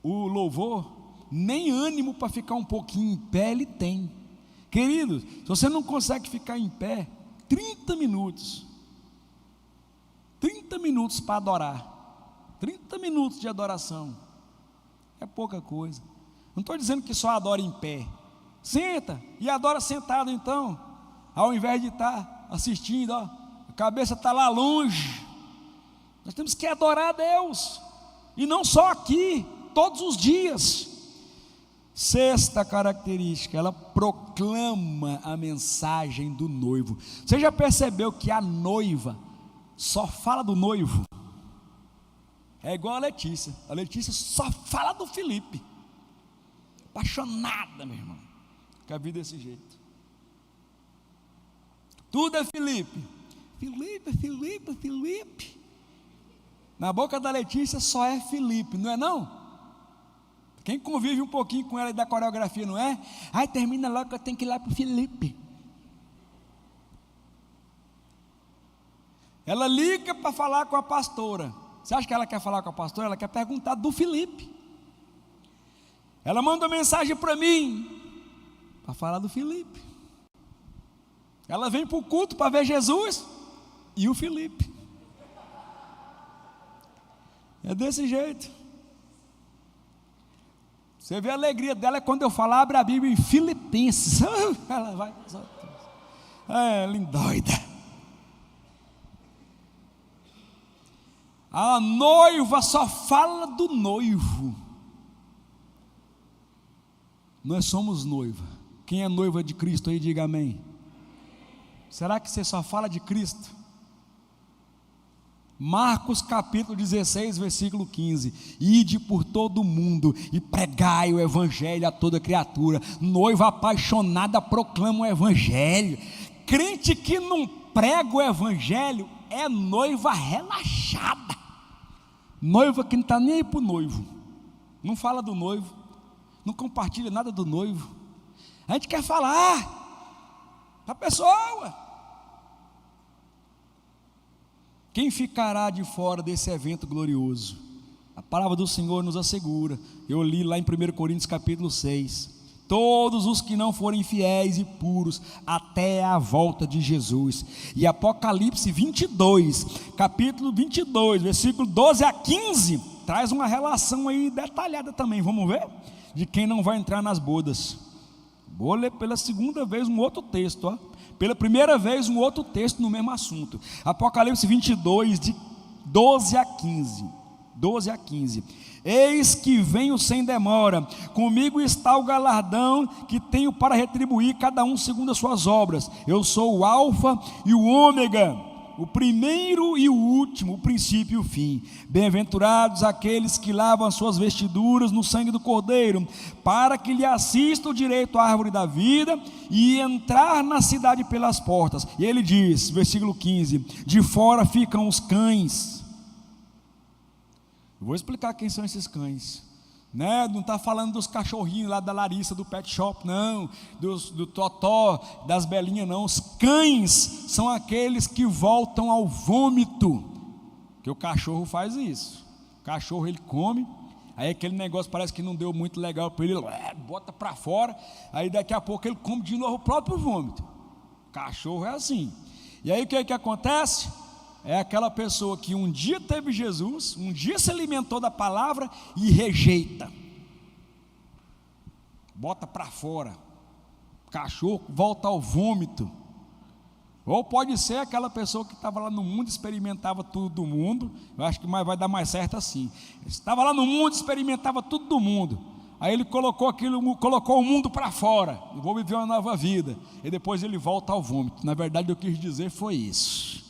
o louvor, nem ânimo para ficar um pouquinho em pé ele tem. Queridos, se você não consegue ficar em pé 30 minutos para adorar, 30 minutos de adoração é pouca coisa. Não estou dizendo que só adora em pé. Senta e adora sentado então, ao invés de estar assistindo, ó, a cabeça está lá longe. Nós temos que adorar a Deus, e não só aqui, todos os dias. Sexta característica, ela proclama a mensagem do noivo. Você já percebeu que a noiva só fala do noivo? É igual a Letícia só fala do Felipe, apaixonada, meu irmão, com a vida desse jeito. Tudo é Felipe. Na boca da Letícia só é Felipe, não é não? Quem convive um pouquinho com ela e da coreografia, não é? Ai, termina logo que eu tenho que ir lá para o Felipe. Ela liga para falar com a pastora. Você acha que ela quer falar com a pastora? Ela quer perguntar do Felipe. Ela manda uma mensagem para mim, para falar do Felipe. Ela vem para o culto para ver Jesus e o Felipe. É desse jeito. Você vê a alegria dela quando eu falo, abre a Bíblia em Filipenses. Ela vai, lindoida. A noiva só fala do noivo. Nós somos noiva. Quem é noiva de Cristo aí, diga amém. Será que você só fala de Cristo? Marcos capítulo 16, versículo 15: ide por todo o mundo e pregai o evangelho a toda criatura. Noiva apaixonada proclama o evangelho. Crente que não prega o evangelho é noiva relaxada, noiva que não está nem aí para o noivo, não fala do noivo, não compartilha nada do noivo. A gente quer falar para a pessoa. Quem ficará de fora desse evento glorioso? A palavra do Senhor nos assegura. Eu li lá em 1 Coríntios capítulo 6. Todos os que não forem fiéis e puros até a volta de Jesus. E Apocalipse 22, capítulo 22, versículo 12 a 15, traz uma relação aí detalhada também, vamos ver? De quem não vai entrar nas bodas. Vou ler pela segunda vez um outro texto, ó. Pela primeira vez um outro texto no mesmo assunto. Apocalipse 22, de 12 a 15. 12 a 15. Eis que venho sem demora, comigo está o galardão que tenho para retribuir cada um segundo as suas obras. Eu sou o Alfa e o Ômega, o primeiro e o último, o princípio e o fim. Bem-aventurados aqueles que lavam as suas vestiduras no sangue do Cordeiro, para que lhe assista o direito à árvore da vida e entrar na cidade pelas portas. E ele diz, versículo 15: de fora ficam os cães. Eu vou explicar quem são esses cães, né? Não está falando dos cachorrinhos lá da Larissa, do pet shop, não, do Totó, das Belinhas, não. Os cães são aqueles que voltam ao vômito, que o cachorro faz isso. O cachorro ele come, aí aquele negócio parece que não deu muito legal para ele, bota para fora, aí daqui a pouco ele come de novo o próprio vômito. O cachorro é assim. E aí o que acontece? É aquela pessoa que um dia teve Jesus, um dia se alimentou da palavra e rejeita, bota para fora, o cachorro volta ao vômito. Ou pode ser aquela pessoa que estava lá no mundo, experimentava tudo do mundo. Eu acho que vai dar mais certo assim. Estava lá no mundo, experimentava tudo do mundo. Aí ele colocou o mundo para fora. Eu vou viver uma nova vida. E depois ele volta ao vômito. Na verdade, eu quis dizer foi isso.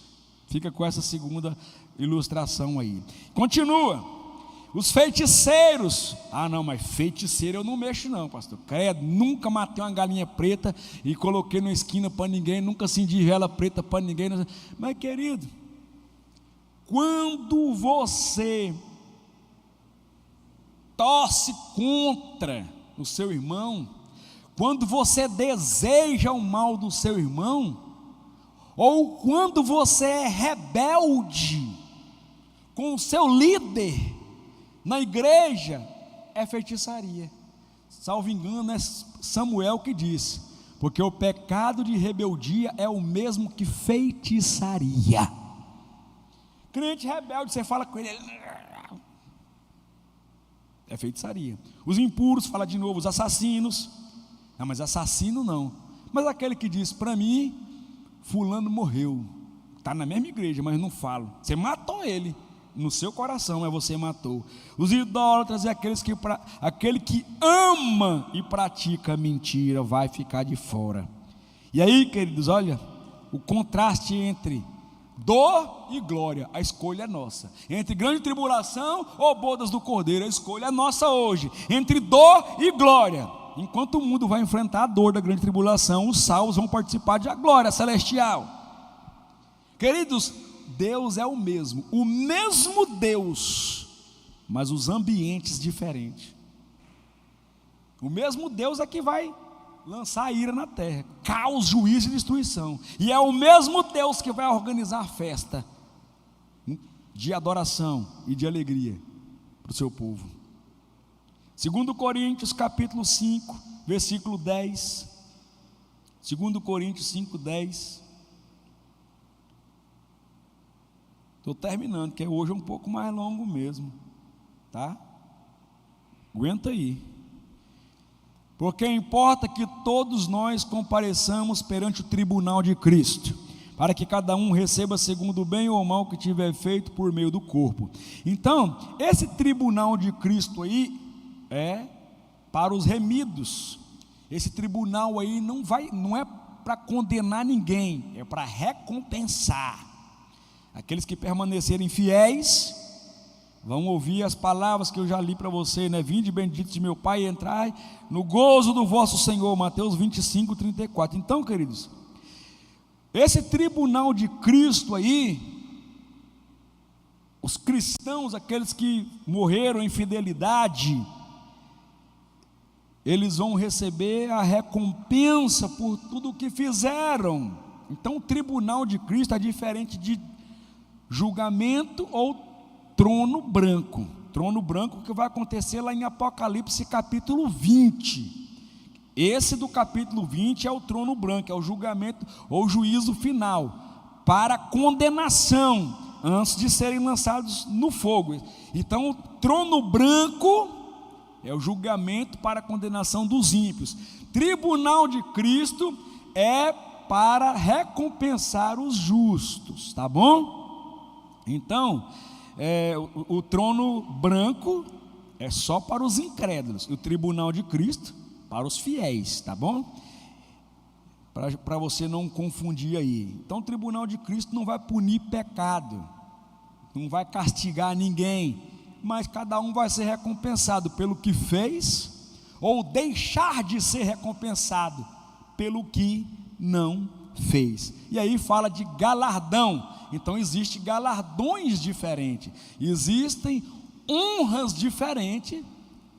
Fica com essa segunda ilustração aí. Continua. Os feiticeiros. Ah não, mas feiticeiro eu não mexo não, pastor. Credo, nunca matei uma galinha preta e coloquei na esquina para ninguém. Nunca acendi vela preta para ninguém. Mas querido, quando você torce contra o seu irmão, quando você deseja o mal do seu irmão, ou quando você é rebelde com o seu líder na igreja, é feitiçaria. Salvo engano, é Samuel que diz, porque o pecado de rebeldia é o mesmo que feitiçaria. Crente rebelde, você fala com ele, é feitiçaria. Os impuros, fala de novo, os assassinos. Não, mas assassino não. Mas aquele que diz, para mim, fulano morreu, está na mesma igreja, mas não falo. Você matou ele, no seu coração, mas você matou. Os idólatras é aquele que ama e pratica mentira, vai ficar de fora. E aí, queridos, olha, o contraste entre dor e glória, a escolha é nossa. Entre grande tribulação ou bodas do Cordeiro, a escolha é nossa hoje. Entre dor e glória, enquanto o mundo vai enfrentar a dor da grande tribulação, os salvos vão participar da glória celestial. Queridos, Deus é o mesmo Deus, mas os ambientes diferentes. O mesmo Deus é que vai lançar a ira na terra, caos, juízo e destruição. E é o mesmo Deus que vai organizar a festa de adoração e de alegria para o seu povo. 2 Coríntios capítulo 5, versículo 10. 2 Coríntios 5, 10. Estou terminando, que hoje é um pouco mais longo mesmo, tá? Aguenta aí. Porque importa que todos nós compareçamos perante o tribunal de Cristo, para que cada um receba segundo o bem ou o mal que tiver feito por meio do corpo. Então, esse tribunal de Cristo aí é para os remidos. Esse tribunal aí não é para condenar ninguém, é para recompensar. Aqueles que permanecerem fiéis vão ouvir as palavras que eu já li para você, né? Vinde benditos de meu Pai e entrai no gozo do vosso Senhor, Mateus 25, 34. Então, queridos, esse tribunal de Cristo aí, os cristãos, aqueles que morreram em fidelidade, eles vão receber a recompensa por tudo o que fizeram. Então, o tribunal de Cristo é diferente de julgamento ou trono branco. Trono branco que vai acontecer lá em Apocalipse capítulo 20. Esse do capítulo 20 é o trono branco, é o julgamento ou juízo final, para condenação, antes de serem lançados no fogo. Então, o trono branco é o julgamento para a condenação dos ímpios. Tribunal de Cristo é para recompensar os justos, tá bom? Então, o trono branco é só para os incrédulos, o tribunal de Cristo para os fiéis, tá bom? Para você não confundir aí. Então, o tribunal de Cristo não vai punir pecado, não vai castigar ninguém, mas cada um vai ser recompensado pelo que fez, ou deixar de ser recompensado pelo que não fez. E aí fala de galardão. Então existem galardões diferentes, existem honras diferentes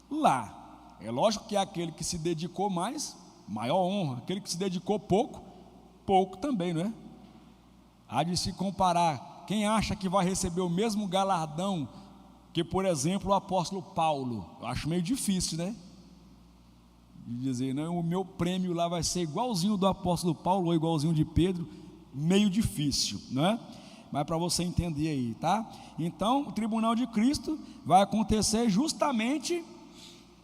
lá. É lógico que é aquele que se dedicou mais, maior honra. Aquele que se dedicou pouco, pouco também, não é? Há de se comparar. Quem acha que vai receber o mesmo galardão que, por exemplo, o apóstolo Paulo? Eu acho meio difícil, né? De dizer, não, o meu prêmio lá vai ser igualzinho do apóstolo Paulo ou igualzinho de Pedro, meio difícil, não é? Mas para você entender aí, tá? Então, o tribunal de Cristo vai acontecer justamente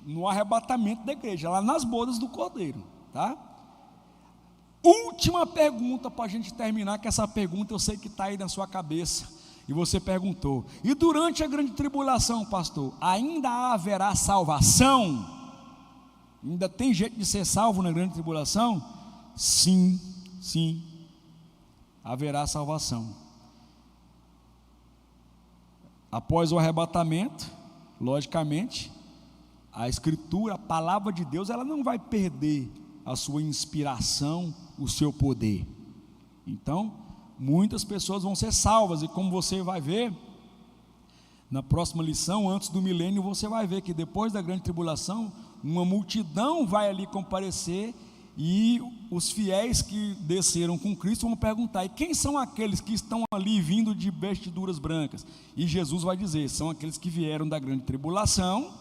no arrebatamento da igreja, lá nas bodas do Cordeiro, tá? Última pergunta para a gente terminar, que essa pergunta eu sei que está aí na sua cabeça, e você perguntou: e durante a grande tribulação, pastor, ainda haverá salvação? Ainda tem jeito de ser salvo na grande tribulação? Sim, sim, haverá salvação. Após o arrebatamento, logicamente, a Escritura, a palavra de Deus, ela não vai perder a sua inspiração, o seu poder. Então, muitas pessoas vão ser salvas, e como você vai ver na próxima lição, antes do milênio, você vai ver que depois da grande tribulação, uma multidão vai ali comparecer, e os fiéis que desceram com Cristo vão perguntar: e quem são aqueles que estão ali vindo de vestiduras brancas? E Jesus vai dizer: são aqueles que vieram da grande tribulação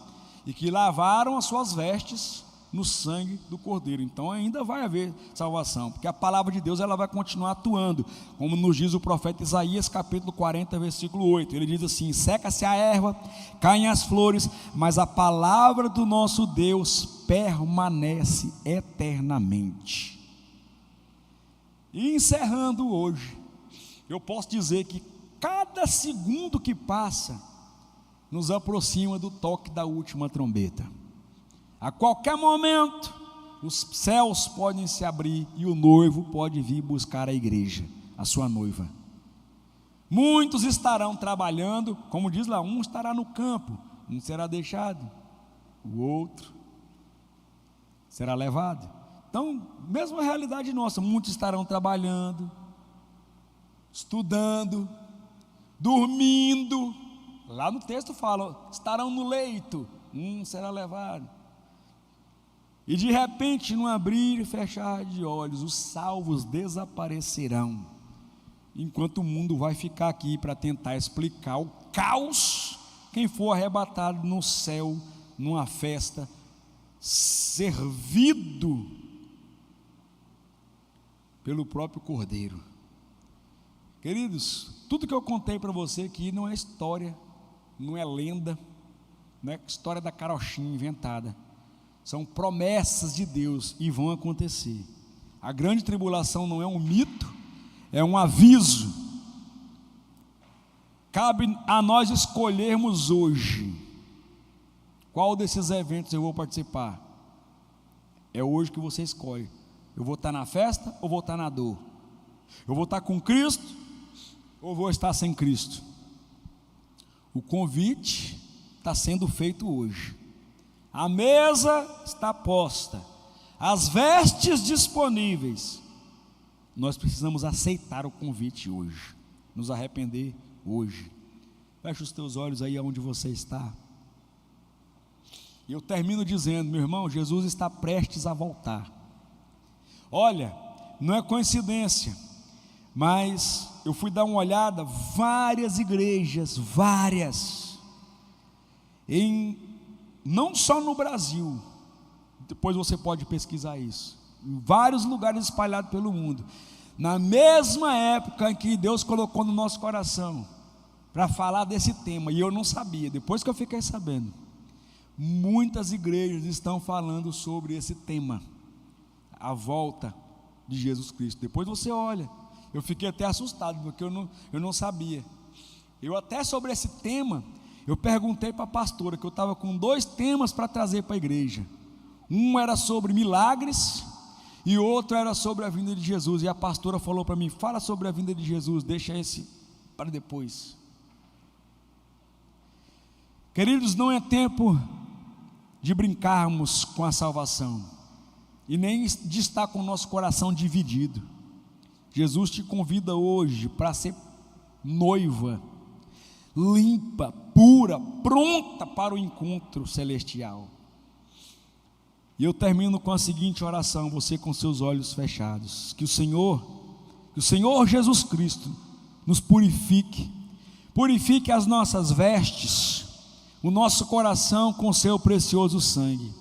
e que lavaram as suas vestes no sangue do Cordeiro. Então ainda vai haver salvação, porque a palavra de Deus ela vai continuar atuando, como nos diz o profeta Isaías capítulo 40 versículo 8, ele diz assim: seca-se a erva, caem as flores, mas a palavra do nosso Deus permanece eternamente. E encerrando hoje, eu posso dizer que cada segundo que passa nos aproxima do toque da última trombeta. A qualquer momento, os céus podem se abrir e o noivo pode vir buscar a igreja, a sua noiva. Muitos estarão trabalhando, como diz lá, um estará no campo, um será deixado, o outro será levado. Então, mesma realidade nossa, muitos estarão trabalhando, estudando, dormindo. Lá no texto fala, estarão no leito, um será levado. E de repente, no abrir e fechar de olhos, os salvos desaparecerão, enquanto o mundo vai ficar aqui para tentar explicar o caos. Quem for arrebatado no céu, numa festa, servido pelo próprio Cordeiro. Queridos, tudo que eu contei para você aqui não é história, não é lenda, não é história da carochinha inventada. São promessas de Deus e vão acontecer. A grande tribulação não é um mito, é um aviso. Cabe a nós escolhermos hoje qual desses eventos eu vou participar. É hoje que você escolhe. Eu vou estar na festa ou vou estar na dor? Eu vou estar com Cristo ou vou estar sem Cristo? O convite está sendo feito hoje. A mesa está posta, as vestes disponíveis. Nós precisamos aceitar o convite hoje, nos arrepender hoje. Feche os teus olhos aí onde você está. E eu termino dizendo, meu irmão, Jesus está prestes a voltar. Olha, não é coincidência, mas eu fui dar uma olhada, várias igrejas, não só no Brasil, depois você pode pesquisar isso, em vários lugares espalhados pelo mundo, na mesma época em que Deus colocou no nosso coração, para falar desse tema, e eu não sabia, depois que eu fiquei sabendo, muitas igrejas estão falando sobre esse tema, a volta de Jesus Cristo. Depois você olha, eu fiquei até assustado, porque eu não sabia. Eu até sobre esse tema, eu perguntei para a pastora, que eu estava com 2 temas para trazer para a igreja. Um era sobre milagres, e outro era sobre a vinda de Jesus, e a pastora falou para mim, fala sobre a vinda de Jesus, deixa esse para depois. Queridos, não é tempo de brincarmos com a salvação, e nem de estar com o nosso coração dividido. Jesus te convida hoje para ser noiva, limpa, pura, pronta para o encontro celestial. E eu termino com a seguinte oração, você com seus olhos fechados, que o Senhor Jesus Cristo nos purifique as nossas vestes, o nosso coração com o seu precioso sangue.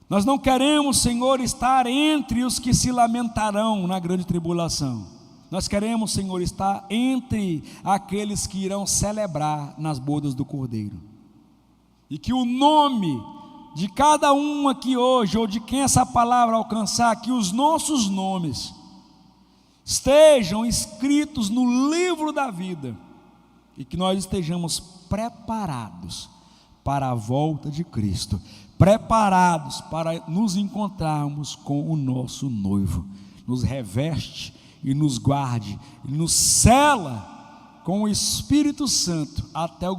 Nós não queremos, Senhor, estar entre os que se lamentarão na grande tribulação. Nós queremos, Senhor, estar entre aqueles que irão celebrar nas bodas do Cordeiro. E que o nome de cada um aqui hoje, ou de quem essa palavra alcançar, que os nossos nomes estejam escritos no livro da vida, e que nós estejamos preparados para a volta de Cristo, preparados para nos encontrarmos com o nosso noivo. Nos reveste e nos guarde, e nos sela com o Espírito Santo até o